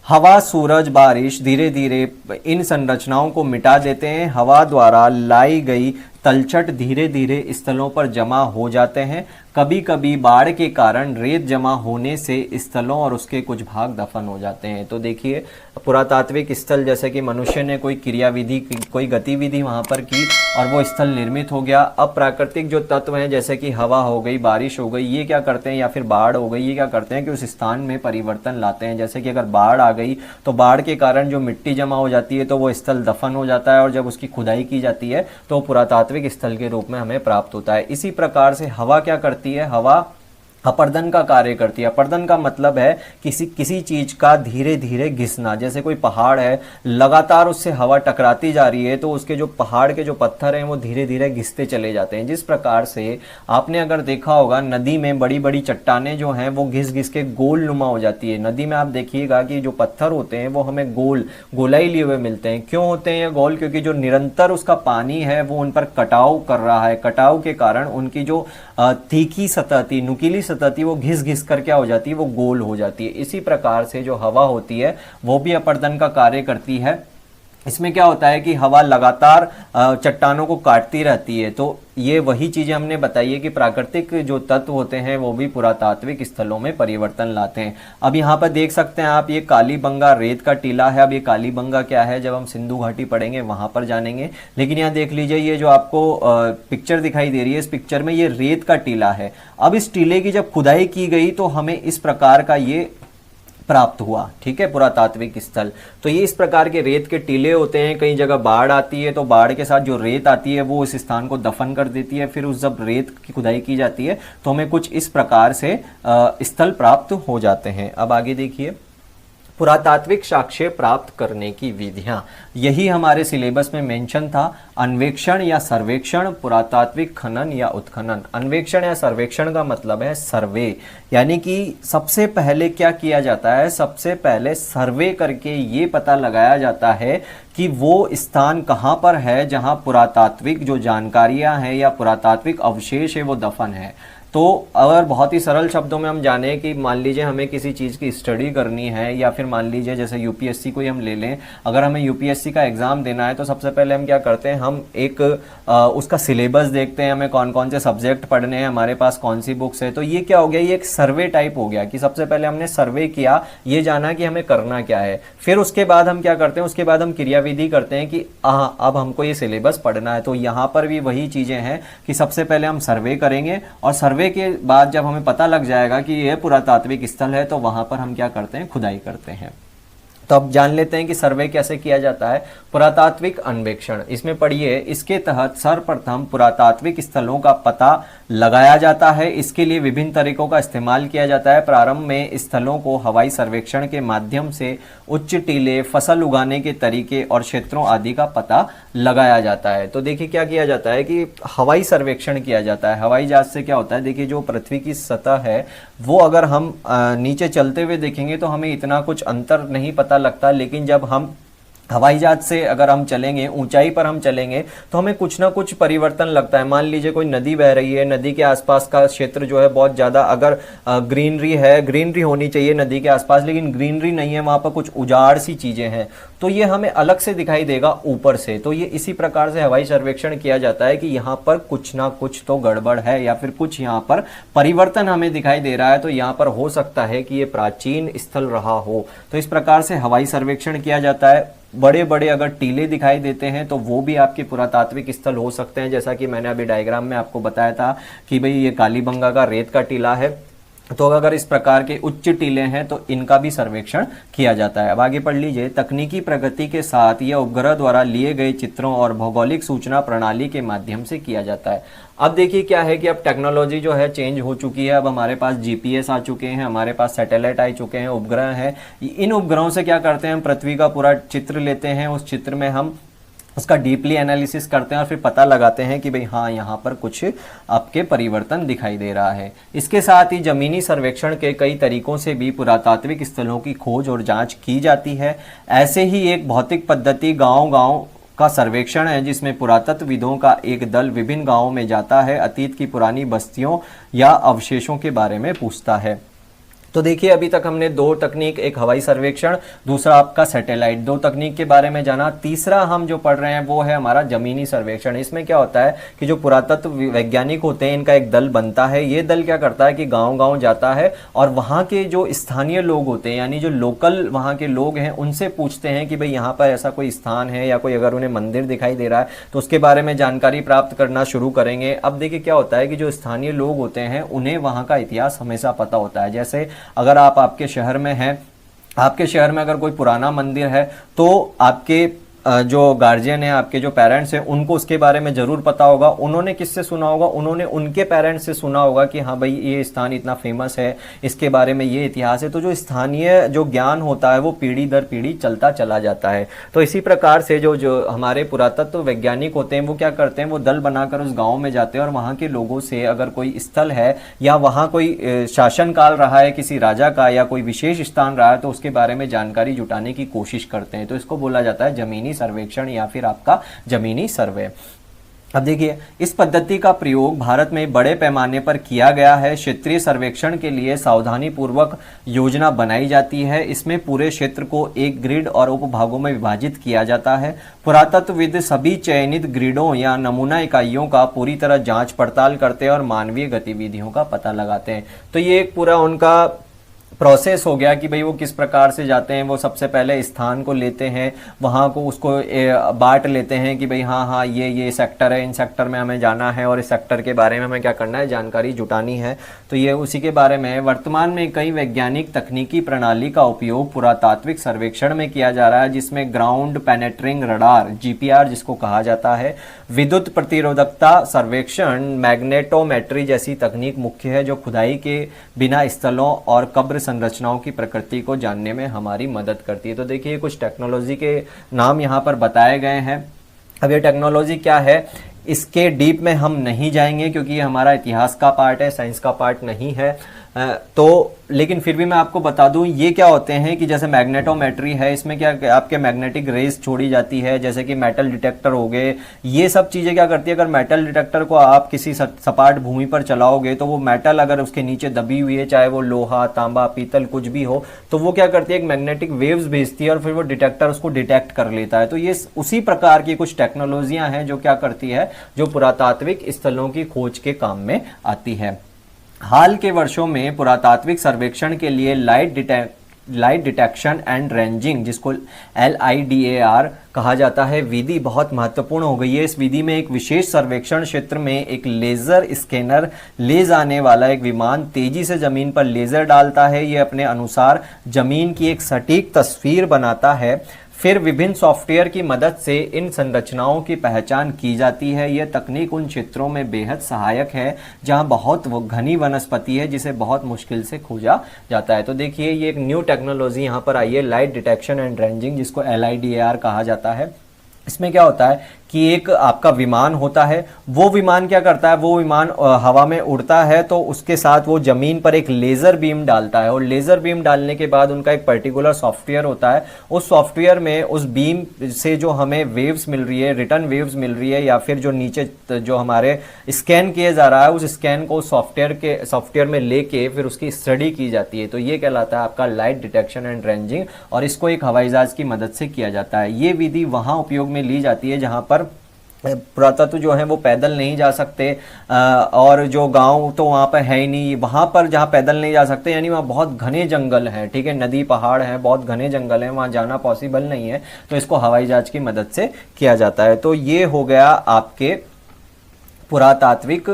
हवा, सूरज, बारिश धीरे धीरे इन संरचनाओं को मिटा देते हैं। हवा द्वारा लाई गई तलछट धीरे धीरे स्थलों पर जमा हो जाते हैं। कभी कभी बाढ़ के कारण रेत जमा होने से स्थलों और उसके कुछ भाग दफन हो जाते हैं। तो देखिए पुरातात्विक स्थल जैसे कि मनुष्य ने कोई क्रियाविधि, कोई गतिविधि वहां पर की और वो स्थल निर्मित हो गया। अब प्राकृतिक जो तत्व हैं जैसे कि हवा हो गई, बारिश हो गई, ये क्या करते हैं, या फिर बाढ़ हो गई, ये क्या करते हैं कि उस स्थान में परिवर्तन लाते हैं। जैसे कि अगर बाढ़ आ गई तो बाढ़ के कारण जो मिट्टी जमा हो जाती है तो वो स्थल दफन हो जाता है और जब उसकी खुदाई की जाती है तो पुरातात्विक स्थल के रूप में हमें प्राप्त होता है। इसी प्रकार से हवा क्या करती है, हवा अपर्दन का कार्य करती है। अपर्दन का मतलब है किसी चीज का धीरे धीरे घिसना। जैसे कोई पहाड़ है, लगातार उससे हवा टकराती जा रही है तो उसके जो पहाड़ के जो पत्थर हैं वो धीरे धीरे घिसते चले जाते हैं। जिस प्रकार से आपने अगर देखा होगा नदी में बड़ी बड़ी चट्टानें जो हैं वो घिस घिस के गोल नुमा हो जाती है। नदी में आप देखिएगा कि जो पत्थर होते हैं वो हमें गोलाई लिए हुए मिलते हैं। क्यों होते हैं ये गोल, क्योंकि जो निरंतर उसका पानी है वो उन पर कटाव कर रहा है। कटाव के कारण उनकी जो तीखी सतह थी, नुकीली सतह थी, वो घिस घिस कर क्या हो जाती है, वो गोल हो जाती है। इसी प्रकार से जो हवा होती है वो भी अपर्दन का कार्य करती है। इसमें क्या होता है कि हवा लगातार चट्टानों को काटती रहती है। तो ये वही चीजें हमने बताई है कि प्राकृतिक जो तत्व होते हैं वो भी पुरातात्विक स्थलों में परिवर्तन लाते हैं। अब यहाँ पर देख सकते हैं आप, ये कालीबंगा रेत का टीला है। अब ये कालीबंगा क्या है, जब हम सिंधु घाटी पढ़ेंगे वहां पर जानेंगे। लेकिन यहाँ देख लीजिए, ये जो आपको पिक्चर दिखाई दे रही है, इस पिक्चर में ये रेत का टीला है। अब इस टीले की जब खुदाई की गई तो हमें इस प्रकार का ये प्राप्त हुआ, ठीक है, पुरातात्विक स्थल। तो ये इस प्रकार के रेत के टीले होते हैं। कई जगह बाढ़ आती है तो बाढ़ के साथ जो रेत आती है वो उस स्थान को दफन कर देती है। फिर उस जब रेत की खुदाई की जाती है तो हमें कुछ इस प्रकार से स्थल प्राप्त हो जाते हैं। अब आगे देखिए, पुरातात्विक साक्ष्य प्राप्त करने की विधियां, यही हमारे सिलेबस में मेंशन था। अन्वेक्षण या सर्वेक्षण, पुरातात्विक खनन या उत्खनन। अन्वेक्षण या सर्वेक्षण का मतलब है सर्वे, यानी कि सबसे पहले क्या किया जाता है, सबसे पहले सर्वे करके ये पता लगाया जाता है कि वो स्थान कहाँ पर है जहाँ पुरातात्विक जो जानकारियां हैं या पुरातात्विक अवशेष है वो दफन है। तो अगर बहुत ही सरल शब्दों में हम जाने कि मान लीजिए हमें किसी चीज़ की स्टडी करनी है, या फिर मान लीजिए जैसे यूपीएससी को ही हम ले लें, अगर हमें यूपीएससी का एग्जाम देना है तो सबसे पहले हम क्या करते हैं, हम एक उसका सिलेबस देखते हैं, हमें कौन कौन से सब्जेक्ट पढ़ने हैं, हमारे पास कौन सी बुक्स है। तो ये क्या हो गया, ये एक सर्वे टाइप हो गया कि सबसे पहले हमने सर्वे किया, ये जाना कि हमें करना क्या है। फिर उसके बाद हम क्या करते हैं, उसके बाद हम क्रियाविधि करते हैं कि अब हमको ये सिलेबस पढ़ना है। तो यहाँ पर भी वही चीज़ें हैं कि सबसे पहले हम सर्वे करेंगे और सर्वे के बाद जब हमें पता लग जाएगा कि यह पुरातात्विक स्थल है तो वहां पर हम क्या करते हैं, खुदाई करते हैं। तो अब जान लेते हैं कि सर्वे कैसे किया जाता है। पुरातात्विक अन्वेक्षण, इसमें पढ़िए, इसके तहत सर्वप्रथम पुरातात्विक स्थलों का पता लगाया जाता है। इसके लिए विभिन्न तरीकों का इस्तेमाल किया जाता है। प्रारंभ में स्थलों को हवाई सर्वेक्षण के माध्यम से उच्च टीले, फसल उगाने के तरीके और क्षेत्रों आदि का पता लगाया जाता है। तो देखिए क्या किया जाता है कि हवाई सर्वेक्षण किया जाता है। हवाई जहाज से क्या होता है, देखिए जो पृथ्वी की सतह है वो अगर हम नीचे चलते हुए देखेंगे तो हमें इतना कुछ अंतर नहीं पता लगता, लेकिन जब हम हवाई जहाज से अगर हम चलेंगे, ऊंचाई पर हम चलेंगे, तो हमें कुछ ना कुछ परिवर्तन लगता है। मान लीजिए कोई नदी बह रही है, नदी के आसपास का क्षेत्र जो है बहुत ज़्यादा, अगर ग्रीनरी है, ग्रीनरी होनी चाहिए नदी के आसपास, लेकिन ग्रीनरी नहीं है, वहाँ पर कुछ उजाड़ सी चीज़ें हैं, तो ये हमें अलग से दिखाई देगा ऊपर से। तो ये इसी प्रकार से हवाई सर्वेक्षण किया जाता है कि यहाँ पर कुछ ना कुछ तो गड़बड़ है, या फिर कुछ यहाँ पर परिवर्तन हमें दिखाई दे रहा है, तो यहाँ पर हो सकता है कि ये प्राचीन स्थल रहा हो। तो इस प्रकार से हवाई सर्वेक्षण किया जाता है। बड़े बड़े अगर टीले दिखाई देते हैं तो वो भी आपके पुरातात्विक स्थल हो सकते हैं, जैसा कि मैंने अभी डायग्राम में आपको बताया था कि भाई ये कालीबंगा का रेत का टीला है। तो अगर इस प्रकार के उच्च टीले हैं तो इनका भी सर्वेक्षण किया जाता है। अब आगे पढ़ लीजिए। तकनीकी प्रगति के साथ यह उपग्रह द्वारा लिए गए चित्रों और भौगोलिक सूचना प्रणाली के माध्यम से किया जाता है। अब देखिए क्या है कि अब टेक्नोलॉजी जो है चेंज हो चुकी है। अब हमारे पास जीपीएस आ चुके हैं, हमारे पास सैटेलाइट आ चुके हैं, उपग्रह हैं। इन उपग्रहों से क्या करते हैं, हम पृथ्वी का पूरा चित्र लेते हैं, उस चित्र में हम उसका डीपली एनालिसिस करते हैं और फिर पता लगाते हैं कि भाई हाँ, यहाँ पर कुछ आपके परिवर्तन दिखाई दे रहा है। इसके साथ ही जमीनी सर्वेक्षण के कई तरीकों से भी पुरातात्विक स्थलों की खोज और जांच की जाती है। ऐसे ही एक भौतिक पद्धति गांव-गांव का सर्वेक्षण है, जिसमें पुरातत्वविदों का एक दल विभिन्न गांवों में जाता है, अतीत की पुरानी बस्तियों या अवशेषों के बारे में पूछता है। तो देखिए अभी तक हमने दो तकनीक, एक हवाई सर्वेक्षण, दूसरा आपका सैटेलाइट, दो तकनीक के बारे में जाना। तीसरा हम जो पढ़ रहे हैं वो है हमारा जमीनी सर्वेक्षण। इसमें क्या होता है कि जो पुरातत्व वैज्ञानिक होते हैं, इनका एक दल बनता है। ये दल क्या करता है कि गांव-गांव जाता है और वहाँ के जो स्थानीय लोग होते हैं, यानी जो लोकल वहाँ के लोग हैं, उनसे पूछते हैं कि भाई यहाँ पर ऐसा कोई स्थान है, या कोई अगर उन्हें मंदिर दिखाई दे रहा है तो उसके बारे में जानकारी प्राप्त करना शुरू करेंगे। अब देखिए क्या होता है कि जो स्थानीय लोग होते हैं उन्हें वहाँ का इतिहास हमेशा पता होता है। जैसे अगर आप आपके शहर में हैं, आपके शहर में अगर कोई पुराना मंदिर है तो आपके जो गार्जियन है, आपके जो पेरेंट्स हैं, उनको उसके बारे में ज़रूर पता होगा। उन्होंने किससे सुना होगा, उन्होंने उनके पेरेंट्स से सुना होगा कि हाँ भाई ये स्थान इतना फेमस है, इसके बारे में ये इतिहास है। तो जो स्थानीय जो ज्ञान होता है वो पीढ़ी दर पीढ़ी चलता चला जाता है। तो इसी प्रकार से जो हमारे पुरातत्व वैज्ञानिक होते हैं वो क्या करते हैं, वो दल बनाकर उस गाँव में जाते हैं और वहाँ के लोगों से अगर कोई स्थल है या वहाँ कोई शासनकाल रहा है किसी राजा का, या कोई विशेष स्थान रहा है, तो उसके बारे में जानकारी जुटाने की कोशिश करते हैं। तो इसको बोला जाता है जमीनी सर्वेक्षण या फिर आपका जमीनी सर्वे। अब देखिए इस पद्धति का प्रयोग भारत में बड़े पैमाने पर किया गया है। क्षेत्रीय सर्वेक्षण के लिए सावधानी पूर्वक योजना बनाई जाती है। इसमें पूरे क्षेत्र को एक ग्रिड और उपभागों में विभाजित किया जाता है। पुरातत्वविद सभी चयनित ग्रिडों या नमूना इकाइयों का पूरी तरह जांच पड़ताल करते हैं और मानवीय गतिविधियों का पता लगाते हैं। तो ये एक पूरा उनका प्रोसेस हो गया कि भाई वो किस प्रकार से जाते हैं। वो सबसे पहले स्थान को लेते हैं, वहाँ को उसको बांट लेते हैं कि भाई हाँ ये सेक्टर है, इन सेक्टर में हमें जाना है और इस सेक्टर के बारे में हमें क्या करना है, जानकारी जुटानी है। तो ये उसी के बारे में है। वर्तमान में कई वैज्ञानिक तकनीकी प्रणाली का उपयोग पुरातात्विक सर्वेक्षण में किया जा रहा है, जिसमें ग्राउंड पेनेट्रिंग रडार GPR जिसको कहा जाता है, विद्युत प्रतिरोधकता सर्वेक्षण, मैग्नेटोमेट्री जैसी तकनीक मुख्य है, जो खुदाई के बिना स्थलों और कब्र संरचनाओं की प्रकृति को जानने में हमारी मदद करती है। तो देखिए कुछ टेक्नोलॉजी के नाम यहाँ पर बताए गए हैं। अब ये टेक्नोलॉजी क्या है, इसके डीप में हम नहीं जाएंगे क्योंकि ये हमारा इतिहास का पार्ट है, साइंस का पार्ट नहीं है। तो लेकिन फिर भी मैं आपको बता दूं ये क्या होते हैं कि जैसे मैग्नेटोमेट्री है, इसमें क्या आपके मैग्नेटिक रेज छोड़ी जाती है, जैसे कि मेटल डिटेक्टर हो गए। ये सब चीज़ें क्या करती है, अगर मेटल डिटेक्टर को आप किसी सपाट भूमि पर चलाओगे तो वो मेटल अगर उसके नीचे दबी हुई है, चाहे वो लोहा, तांबा, पीतल कुछ भी हो, तो वो क्या करती है, एक मैग्नेटिक वेव्स भेजती है और फिर वो डिटेक्टर उसको डिटेक्ट कर लेता है। तो ये उसी प्रकार की कुछ टेक्नोलॉजियाँ हैं जो क्या करती है, जो पुरातात्विक स्थलों की खोज के काम में आती है। हाल के वर्षों में पुरातात्विक सर्वेक्षण के लिए लाइट डिटेक्शन एंड रेंजिंग, जिसको LIDAR कहा जाता है, विधि बहुत महत्वपूर्ण हो गई है। इस विधि में एक विशेष सर्वेक्षण क्षेत्र में एक लेजर स्कैनर ले जाने वाला एक विमान तेजी से जमीन पर लेजर डालता है। ये अपने अनुसार जमीन की एक सटीक तस्वीर बनाता है। फिर विभिन्न सॉफ्टवेयर की मदद से इन संरचनाओं की पहचान की जाती है। यह तकनीक उन क्षेत्रों में बेहद सहायक है जहां बहुत घनी वनस्पति है, जिसे बहुत मुश्किल से खोजा जाता है। तो देखिए ये एक न्यू टेक्नोलॉजी यहाँ पर आई है, लाइट डिटेक्शन एंड रेंजिंग, जिसको LIDAR कहा जाता है। इसमें क्या होता है कि एक आपका विमान होता है, वो विमान क्या करता है, वो विमान हवा में उड़ता है तो उसके साथ वो जमीन पर एक लेजर बीम डालता है, और लेजर बीम डालने के बाद उनका एक पर्टिकुलर सॉफ्टवेयर होता है। उस सॉफ्टवेयर में उस बीम से जो हमें वेव्स मिल रही है, रिटर्न वेव्स मिल रही है, या फिर जो नीचे जो हमारे स्कैन किया जा रहा है, उस स्कैन को सॉफ्टवेयर में लेके फिर उसकी स्टडी की जाती है। तो ये कहलाता है आपका लाइट डिटेक्शन एंड रेंजिंग, और इसको एक हवाई जहाज की मदद से किया जाता है। ये विधि वहां उपयोग में ली जाती है जहां पर पुरातत्व जो है वो पैदल नहीं जा सकते, और जो गांव तो वहाँ पर है ही नहीं, वहाँ पर जहाँ पैदल नहीं जा सकते यानी वहाँ बहुत घने जंगल हैं, ठीक है, नदी पहाड़ हैं, बहुत घने जंगल हैं, वहाँ जाना पॉसिबल नहीं है, तो इसको हवाई जहाज की मदद से किया जाता है। तो ये हो गया आपके पुरातात्विक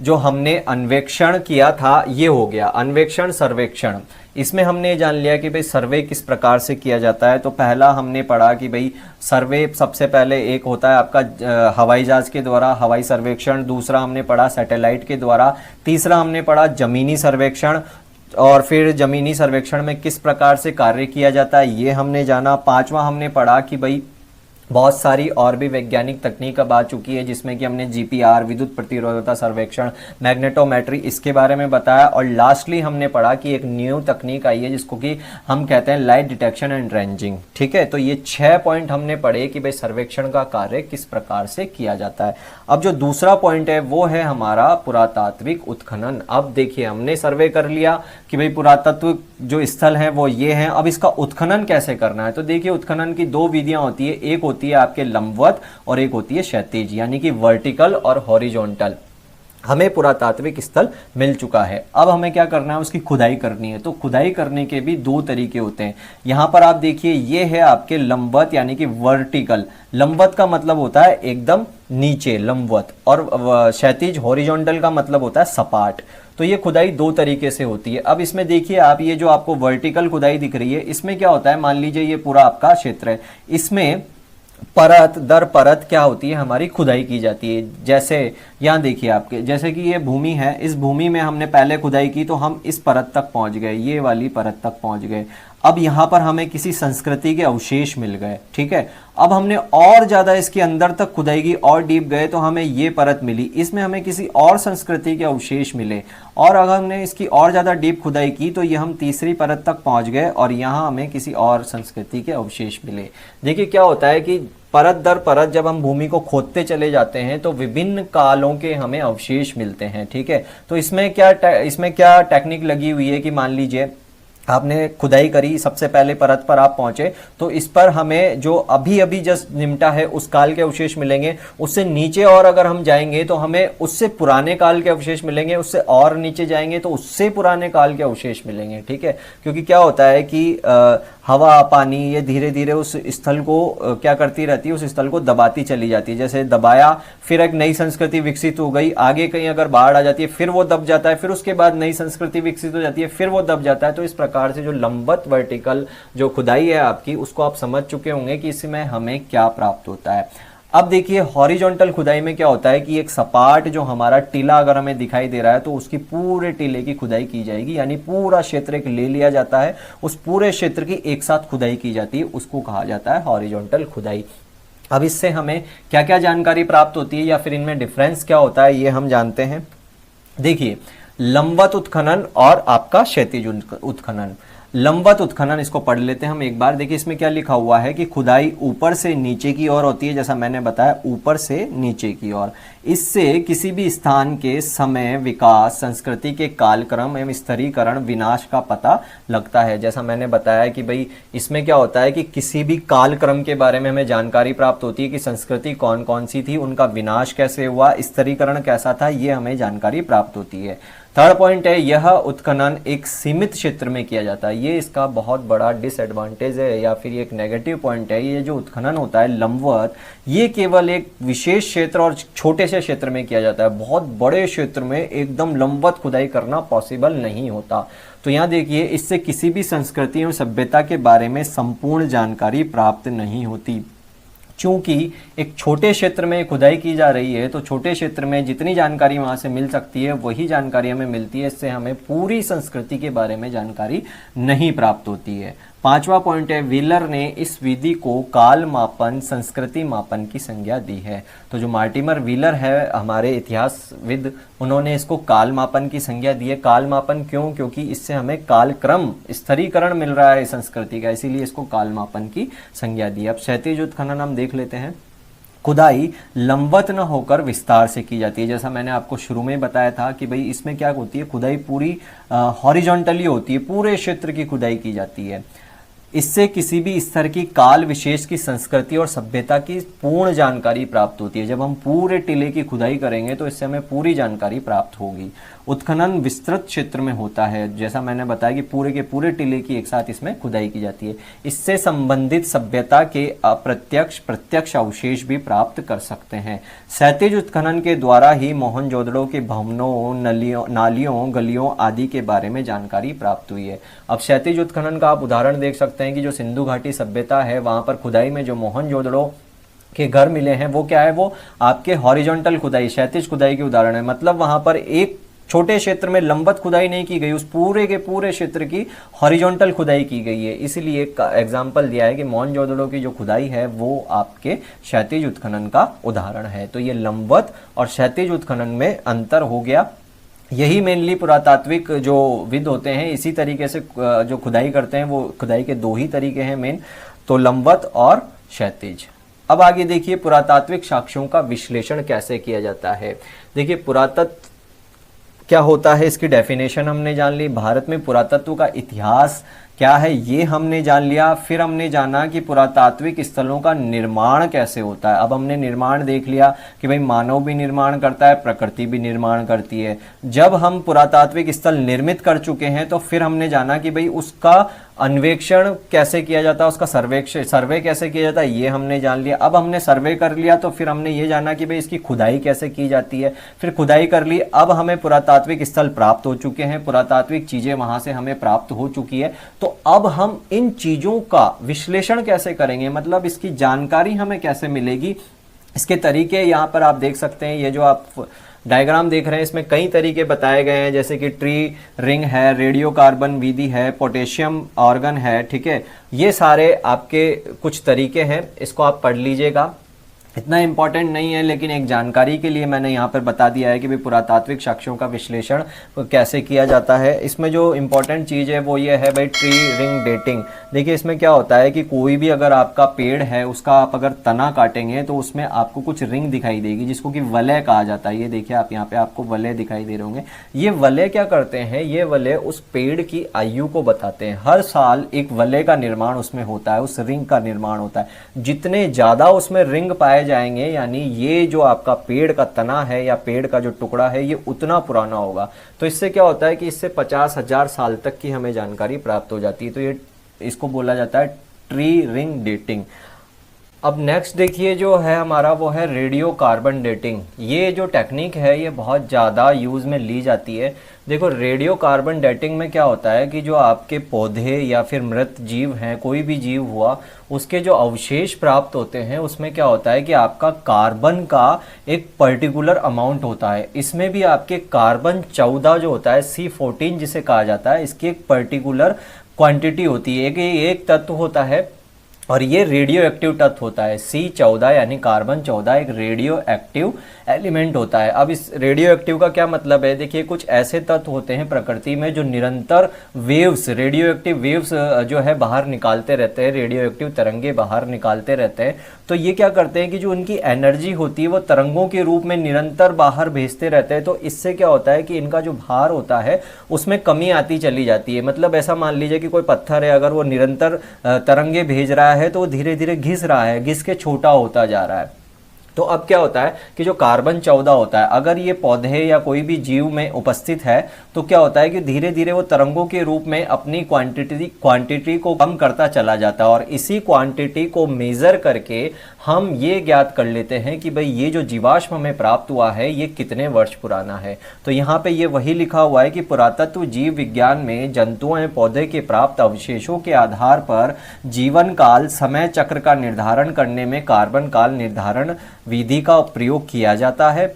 जो हमने अन्वेक्षण किया था, ये हो गया अन्वेक्षण सर्वेक्षण। इसमें हमने जान लिया कि भाई सर्वे किस प्रकार से किया जाता है। तो पहला हमने पढ़ा कि भाई सर्वे सबसे पहले एक होता है आपका हवाई जहाज के द्वारा हवाई सर्वेक्षण, दूसरा हमने पढ़ा सैटेलाइट के द्वारा, तीसरा हमने पढ़ा जमीनी सर्वेक्षण, और फिर जमीनी सर्वेक्षण में किस प्रकार से कार्य किया जाता है ये हमने जाना। पांचवा हमने पढ़ा कि भाई बहुत सारी और भी वैज्ञानिक तकनीक अब आ चुकी है, जिसमें कि हमने जीपीआर, विद्युत प्रतिरोधकता सर्वेक्षण, मैग्नेटोमेट्री, इसके बारे में बताया। और लास्टली हमने पढ़ा कि एक न्यू तकनीक आई है जिसको कि हम कहते हैं लाइट डिटेक्शन एंड रेंजिंग, ठीक है। तो ये 6 पॉइंट हमने पढ़े कि भाई सर्वेक्षण का कार्य किस प्रकार से किया जाता है। अब जो दूसरा पॉइंट है वो है हमारा पुरातात्विक उत्खनन। अब देखिए हमने सर्वे कर लिया कि भाई पुरातत्व जो स्थल है वो ये है, अब इसका उत्खनन कैसे करना है। तो देखिए उत्खनन की 2 विधियां होती है, एक होती है आपके लंबवत और एक होती है क्षैतिज, यानी कि वर्टिकल और हॉरिजॉन्टल। हमें पुरातात्विक स्थल मिल चुका है, अब हमें क्या करना है, उसकी खुदाई करनी है। तो खुदाई करने के भी 2 तरीके होते हैं। यहां पर आप देखिए ये है आपके लंबवत यानी कि वर्टिकल। लंबवत का मतलब होता है एकदम नीचे लंबवत, और क्षैतिज हॉरिजॉन्टल का मतलब होता है सपाट। तो ये खुदाई 2 तरीके से होती है। अब इसमें देखिए आप ये जो आपको वर्टिकल खुदाई दिख रही है, इसमें क्या होता है, मान लीजिए ये पूरा आपका क्षेत्र है, इसमें परत दर परत क्या होती है, हमारी खुदाई की जाती है। जैसे यहाँ देखिए आपके, जैसे कि ये भूमि है, इस भूमि में हमने पहले खुदाई की तो हम इस परत तक पहुंच गए, ये वाली परत तक पहुंच गए। अब यहाँ पर हमें किसी संस्कृति के अवशेष मिल गए, ठीक है। अब हमने और ज्यादा इसके अंदर तक खुदाई की और डीप गए तो हमें ये परत मिली, इसमें हमें किसी और संस्कृति के अवशेष मिले, और अगर हमने इसकी और ज्यादा डीप खुदाई की तो ये हम तीसरी परत तक पहुंच गए और यहाँ हमें किसी और संस्कृति के अवशेष मिले। देखिए क्या होता है कि परत दर परत जब हम भूमि को खोदते चले जाते हैं तो विभिन्न कालों के हमें अवशेष मिलते हैं, ठीक है। तो इसमें क्या टेक्निक लगी हुई है कि मान लीजिए आपने खुदाई करी, सबसे पहले परत पर आप पहुंचे तो इस पर हमें जो अभी अभी जस्ट निमटा है उस काल के अवशेष मिलेंगे। उससे नीचे और अगर हम जाएंगे तो हमें उससे पुराने काल के अवशेष मिलेंगे, उससे और नीचे जाएंगे तो उससे पुराने काल के अवशेष मिलेंगे, ठीक है। क्योंकि क्या होता है कि हवा पानी ये धीरे धीरे उस स्थल को क्या करती रहती है, उस स्थल को दबाती चली जाती है। जैसे दबाया, फिर एक नई संस्कृति विकसित हो गई, आगे कहीं अगर बाढ़ आ जाती है फिर वो दब जाता है, फिर उसके बाद नई संस्कृति विकसित हो जाती है, फिर वो दब जाता है। तो इस प्रकार से जो लंबवत वर्टिकल जो खुदाई है आपकी, उसको आप समझ चुके होंगे कि इसमें हमें क्या प्राप्त होता है। अब देखिए हॉरिजॉन्टल खुदाई में क्या होता है कि एक सपाट जो हमारा टीला अगर हमें दिखाई दे रहा है तो उसकी पूरे टीले की खुदाई की जाएगी, यानी पूरा क्षेत्र एक ले लिया जाता है, उस पूरे क्षेत्र की एक साथ खुदाई की जाती है, उसको कहा जाता है हॉरिजॉन्टल खुदाई। अब इससे हमें क्या क्या जानकारी प्राप्त होती है या फिर इनमें डिफरेंस क्या होता है ये हम जानते हैं। देखिए लंबवत उत्खनन और आपका क्षैतिज उत्खनन। लंबवत उत्खनन इसको पढ़ लेते हैं हम एक बार। देखिए इसमें क्या लिखा हुआ है कि खुदाई ऊपर से नीचे की ओर होती है, जैसा मैंने बताया ऊपर से नीचे की ओर। इससे किसी भी स्थान के समय, विकास, संस्कृति के कालक्रम एवं स्तरीकरण, विनाश का पता लगता है। जैसा मैंने बताया कि भाई इसमें क्या होता है कि किसी भी कालक्रम के बारे में हमें जानकारी प्राप्त होती है कि संस्कृति कौन कौन सी थी, उनका विनाश कैसे हुआ, स्तरीकरण कैसा था, ये हमें जानकारी प्राप्त होती है। थर्ड पॉइंट है यह उत्खनन एक सीमित क्षेत्र में किया जाता है। ये इसका बहुत बड़ा डिसएडवांटेज है या फिर एक नेगेटिव पॉइंट है। ये जो उत्खनन होता है लंबवत, ये केवल एक विशेष क्षेत्र और छोटे से क्षेत्र में किया जाता है। बहुत बड़े क्षेत्र में एकदम लंबवत खुदाई करना पॉसिबल नहीं होता। तो यहाँ देखिए इससे किसी भी संस्कृति और सभ्यता के बारे में संपूर्ण जानकारी प्राप्त नहीं होती। चूंकि एक छोटे क्षेत्र में खुदाई की जा रही है तो छोटे क्षेत्र में जितनी जानकारी वहां से मिल सकती है वही जानकारी हमें मिलती है, इससे हमें पूरी संस्कृति के बारे में जानकारी नहीं प्राप्त होती है। 5वां पॉइंट है, व्हीलर ने इस विधि को काल मापन संस्कृति मापन की संज्ञा दी है। तो जो मार्टिमर व्हीलर है हमारे इतिहासविद, उन्होंने इसको काल मापन की संज्ञा दी है। काल मापन क्यों? क्योंकि इससे हमें कालक्रम स्थिरीकरण मिल रहा है संस्कृति का, इसीलिए इसको काल मापन की संज्ञा दी है। अब क्षैतिज उत्खनन हम देख लेते हैं। खुदाई लंबवत न होकर विस्तार से की जाती है। जैसा मैंने आपको शुरू में बताया था कि भाई इसमें क्या होती है, खुदाई पूरी हॉरिजॉन्टली होती है, पूरे क्षेत्र की खुदाई की जाती है। इससे किसी भी स्तर की काल विशेष की संस्कृति और सभ्यता की पूर्ण जानकारी प्राप्त होती है। जब हम पूरे टीले की खुदाई करेंगे तो इससे हमें पूरी जानकारी प्राप्त होगी। उत्खनन विस्तृत क्षेत्र में होता है, जैसा मैंने बताया कि पूरे के पूरे टीले की एक साथ इसमें खुदाई की जाती है। इससे संबंधित सभ्यता के अप्रत्यक्ष प्रत्यक्ष अवशेष भी प्राप्त कर सकते हैं। क्षैतिज उत्खनन के द्वारा ही मोहनजोदड़ो के भवनों, नालियों, गलियों आदि के बारे में जानकारी प्राप्त हुई है। अब क्षैतिज उत्खनन का आप उदाहरण देख सकते हैं कि जो सिंधु घाटी सभ्यता है, वहां पर खुदाई में जो मोहनजोदड़ो के घर मिले हैं वो क्या है, वो आपके हॉरिजॉन्टल खुदाई, क्षैतिज खुदाई के उदाहरण है। मतलब वहां पर एक छोटे क्षेत्र में लंबवत खुदाई नहीं की गई, उस पूरे के पूरे क्षेत्र की हॉरिजॉन्टल खुदाई की गई है। इसीलिए एक एग्जाम्पल दिया है कि मोहनजोदड़ो की जो खुदाई है वो आपके क्षैतिज उत्खनन का उदाहरण है। तो ये लंबवत और क्षैतिज उत्खनन में अंतर हो गया। यही मेनली पुरातात्विक जो विद होते हैं इसी तरीके से जो खुदाई करते हैं, वो खुदाई के दो ही तरीके हैं मेन, तो लंबवत और क्षैतिज। अब आगे देखिए पुरातात्विक साक्ष्यों का विश्लेषण कैसे किया जाता है। देखिए पुरातत्व क्या होता है, इसकी डेफिनेशन हमने जान ली। भारत में पुरातत्व का इतिहास क्या है ये हमने जान लिया। फिर हमने जाना कि पुरातात्विक स्थलों का निर्माण कैसे होता है। अब हमने निर्माण देख लिया कि भाई मानव भी निर्माण करता है, प्रकृति भी निर्माण करती है। जब हम पुरातात्विक स्थल निर्मित कर चुके हैं तो फिर हमने जाना कि भाई उसका अन्वेषण कैसे किया जाता है, उसका सर्वे कैसे किया जाता है, ये हमने जान लिया। अब हमने सर्वे कर लिया तो फिर हमने ये जाना कि भाई इसकी खुदाई कैसे की जाती है। फिर खुदाई कर ली, अब हमें पुरातात्विक स्थल प्राप्त हो चुके हैं, पुरातात्विक चीजें वहां से हमें प्राप्त हो चुकी है। तो अब हम इन चीजों का विश्लेषण कैसे करेंगे, मतलब इसकी जानकारी हमें कैसे मिलेगी, इसके तरीके यहाँ पर आप देख सकते हैं। ये जो आप डायग्राम देख रहे हैं इसमें कई तरीके बताए गए हैं, जैसे कि ट्री रिंग है, रेडियो कार्बन विधि है, पोटेशियम ऑर्गन है, ठीक है। ये सारे आपके कुछ तरीके हैं, इसको आप पढ़ लीजिएगा, इतना इंपॉर्टेंट नहीं है, लेकिन एक जानकारी के लिए मैंने यहाँ पर बता दिया है कि भाई पुरातात्विक साक्ष्यों का विश्लेषण कैसे किया जाता है। इसमें जो इंपॉर्टेंट चीज़ है वो ये है भाई ट्री रिंग डेटिंग। देखिए इसमें क्या होता है कि कोई भी अगर आपका पेड़ है उसका आप अगर तना काटेंगे तो उसमें आपको कुछ रिंग दिखाई देगी जिसको कि वलय कहा जाता है। ये देखिए आप यहाँ पे आपको वलय दिखाई दे रहे होंगे। ये वलय क्या करते हैं, ये वलय उस पेड़ की आयु को बताते हैं। हर साल एक वलय का निर्माण उसमें होता है, उस रिंग का निर्माण होता है। जितने ज़्यादा उसमें रिंग पाए जाएंगे, यानी ये जो आपका पेड़ का तना है या पेड़ का जो टुकड़ा है ये उतना पुराना होगा। तो इससे क्या होता है कि इससे 50,000 साल तक की हमें जानकारी प्राप्त हो जाती है। तो ये इसको बोला जाता है ट्री रिंग डेटिंग। अब नेक्स्ट देखिए जो है हमारा वो है रेडियो कार्बन डेटिंग। ये जो टेक्निक है ये बहुत ज़्यादा यूज़ में ली जाती है। देखो रेडियो कार्बन डेटिंग में क्या होता है कि जो आपके पौधे या फिर मृत जीव हैं, कोई भी जीव हुआ, उसके जो अवशेष प्राप्त होते हैं उसमें क्या होता है कि आपका कार्बन का एक पर्टिकुलर अमाउंट होता है। इसमें भी आपके कार्बन 14 जो होता है C14 जिसे कहा जाता है, इसकी एक पर्टिकुलर क्वांटिटी होती है। एक तत्व होता है और ये रेडियो एक्टिव तत्व होता है। C14 यानी कार्बन 14 एक रेडियो एक्टिव एलिमेंट होता है। अब इस रेडियो एक्टिव का क्या मतलब है, देखिए कुछ ऐसे तत्व होते हैं प्रकृति में जो निरंतर वेव्स, रेडियो एक्टिव वेव्स जो है बाहर निकालते रहते हैं, रेडियो एक्टिव तरंगे बाहर निकालते रहते हैं। तो ये क्या करते हैं कि जो उनकी एनर्जी होती है वो तरंगों के रूप में निरंतर बाहर भेजते रहते हैं। तो इससे क्या होता है कि इनका जो भार होता है उसमें कमी आती चली जाती है। मतलब ऐसा मान लीजिए कि कोई पत्थर है, अगर वो निरंतर तरंगे भेज रहा है तो वो धीरे धीरे घिस रहा है, घिस के छोटा होता जा रहा है। तो अब क्या होता है कि जो कार्बन 14 होता है, अगर ये पौधे या कोई भी जीव में उपस्थित है तो क्या होता है कि धीरे धीरे वो तरंगों के रूप में अपनी क्वांटिटी को कम करता चला जाता है। और इसी क्वांटिटी को मेजर करके हम ये ज्ञात कर लेते हैं कि भाई ये जो जीवाश्म हमें प्राप्त हुआ है ये कितने वर्ष पुराना है। तो यहाँ पे ये वही लिखा हुआ है कि पुरातत्व जीव विज्ञान में जंतुओं एवं पौधे के प्राप्त अवशेषों के आधार पर जीवन काल समय चक्र का निर्धारण करने में कार्बन काल निर्धारण विधि का प्रयोग किया जाता है।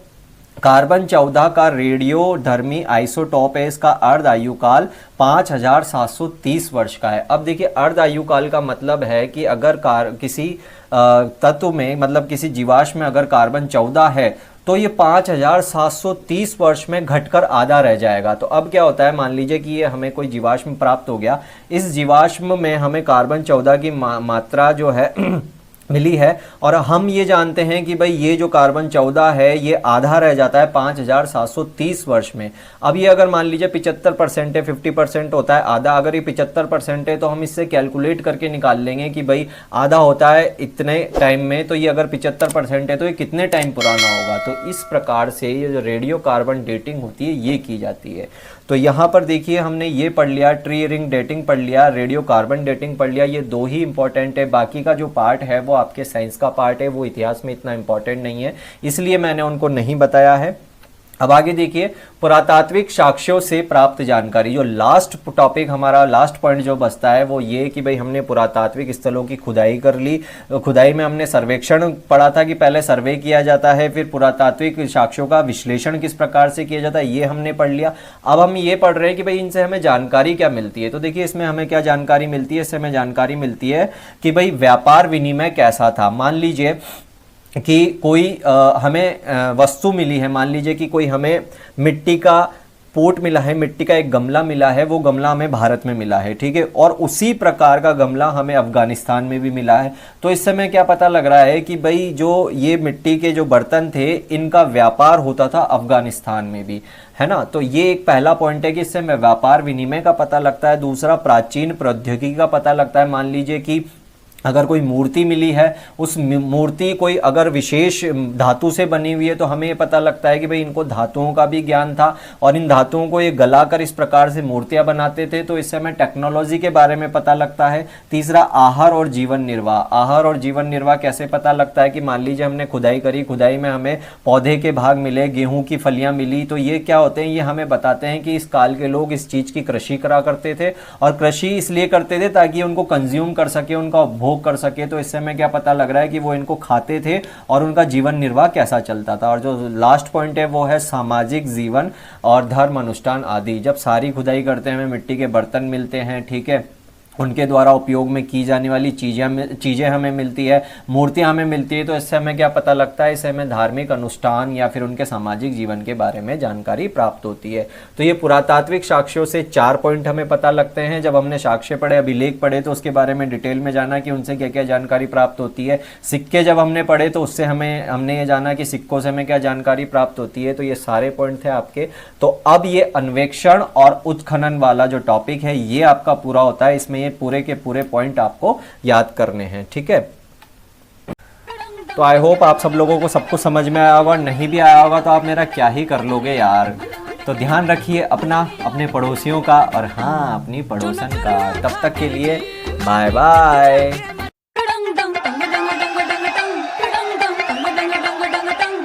कार्बन 14 का रेडियोधर्मी आइसोटॉप है, इसका अर्ध आयुकाल 5730 वर्ष का है। अब देखिए अर्ध आयुकाल का मतलब है कि अगर किसी तत्व में, मतलब किसी जीवाश्म में अगर कार्बन 14 है तो ये 5730 वर्ष में घटकर आधा रह जाएगा। तो अब क्या होता है, मान लीजिए कि ये हमें कोई जीवाश्म प्राप्त हो गया, इस जीवाश्म में हमें कार्बन 14 की मात्रा जो है मिली है, और हम ये जानते हैं कि भाई ये जो कार्बन 14 है ये आधा रह जाता है 5730 वर्ष में। अब ये अगर मान लीजिए 75% है, 50% होता है आधा, अगर ये 75% है तो हम इससे कैलकुलेट करके निकाल लेंगे कि भाई आधा होता है इतने टाइम में, तो ये अगर 75% है तो ये कितने टाइम पुराना होगा। तो इस प्रकार से ये जो रेडियो कार्बन डेटिंग होती है ये की जाती है। तो यहाँ पर देखिए हमने ये पढ़ लिया, ट्री रिंग डेटिंग पढ़ लिया, रेडियो कार्बन डेटिंग पढ़ लिया, ये दो ही इंपॉर्टेंट है। बाकी का जो पार्ट है वो आपके साइंस का पार्ट है, वो इतिहास में इतना इंपॉर्टेंट नहीं है, इसलिए मैंने उनको नहीं बताया है। अब आगे देखिए, पुरातात्विक साक्ष्यों से प्राप्त जानकारी। जो लास्ट टॉपिक हमारा, लास्ट पॉइंट जो बचता है वो ये कि भाई हमने पुरातात्विक स्थलों की खुदाई कर ली। खुदाई में हमने सर्वेक्षण पढ़ा था कि पहले सर्वे किया जाता है, फिर पुरातात्विक साक्ष्यों का विश्लेषण किस प्रकार से किया जाता है ये हमने पढ़ लिया। अब हम ये पढ़ रहे हैं कि भाई इनसे हमें जानकारी क्या मिलती है। तो देखिए इसमें हमें क्या जानकारी मिलती है, इससे हमें जानकारी मिलती है कि भाई व्यापार विनिमय कैसा था। मान लीजिए कि कोई हमें वस्तु मिली है, मान लीजिए कि कोई हमें मिट्टी का पोट मिला है, मिट्टी का एक गमला मिला है, वो गमला हमें भारत में मिला है, ठीक है, और उसी प्रकार का गमला हमें अफगानिस्तान में भी मिला है। तो इस समय क्या पता लग रहा है कि भाई जो ये मिट्टी के जो बर्तन थे इनका व्यापार होता था अफगानिस्तान में भी, है ना। तो ये एक पहला पॉइंट है कि इससे हमें व्यापार विनिमय का पता लगता है। दूसरा, प्राचीन प्रौद्योगिकी का पता लगता है। मान लीजिए कि अगर कोई मूर्ति मिली है, उस मूर्ति कोई अगर विशेष धातु से बनी हुई है तो हमें ये पता लगता है कि भाई इनको धातुओं का भी ज्ञान था और इन धातुओं को ये गलाकर इस प्रकार से मूर्तियां बनाते थे। तो इससे हमें टेक्नोलॉजी के बारे में पता लगता है। तीसरा, आहार और जीवन निर्वाह। आहार और जीवन निर्वाह कैसे पता लगता है कि मान लीजिए हमने खुदाई करी, खुदाई में हमें पौधे के भाग मिले, गेहूं की फलियां मिली, तो ये क्या होते हैं, ये हमें बताते हैं कि इस काल के लोग इस चीज की कृषि करा करते थे, और कृषि इसलिए करते थे ताकि उनको कंज्यूम कर सके, उनका उपभोग कर सके। तो इससे हमें क्या पता लग रहा है कि वो इनको खाते थे और उनका जीवन निर्वाह कैसा चलता था। और जो लास्ट पॉइंट है वो है सामाजिक जीवन और धर्म अनुष्ठान आदि। जब सारी खुदाई करते हैं हमें मिट्टी के बर्तन मिलते हैं, ठीक है, उनके द्वारा उपयोग में की जाने वाली चीज़ें हमें मिलती है, मूर्तियां हमें मिलती है। तो इससे हमें क्या पता लगता है, इससे हमें धार्मिक अनुष्ठान या फिर उनके सामाजिक जीवन के बारे में जानकारी प्राप्त होती है। तो ये पुरातात्विक साक्ष्यों से 4 पॉइंट हमें पता लगते हैं। जब हमने साक्ष्य पढ़े, अभिलेख पढ़े, तो उसके बारे में डिटेल में जाना कि उनसे क्या क्या जानकारी प्राप्त होती है। सिक्के जब हमने पढ़े तो उससे हमने ये जाना कि सिक्कों से हमें क्या जानकारी प्राप्त होती है। तो ये सारे पॉइंट थे आपके। तो अब ये अन्वेषण और उत्खनन वाला जो टॉपिक है ये आपका पूरा होता है। इसमें पूरे के पूरे पॉइंट आपको याद करने हैं, ठीक है। तो आई होप आप सब लोगों को सब कुछ समझ में आया होगा। नहीं भी आया होगा तो आप मेरा क्या ही कर लोगे यार। तो ध्यान रखिए अपना, अपने पड़ोसियों का, और हाँ अपनी पड़ोसन का। तब तक के लिए बाय बाय।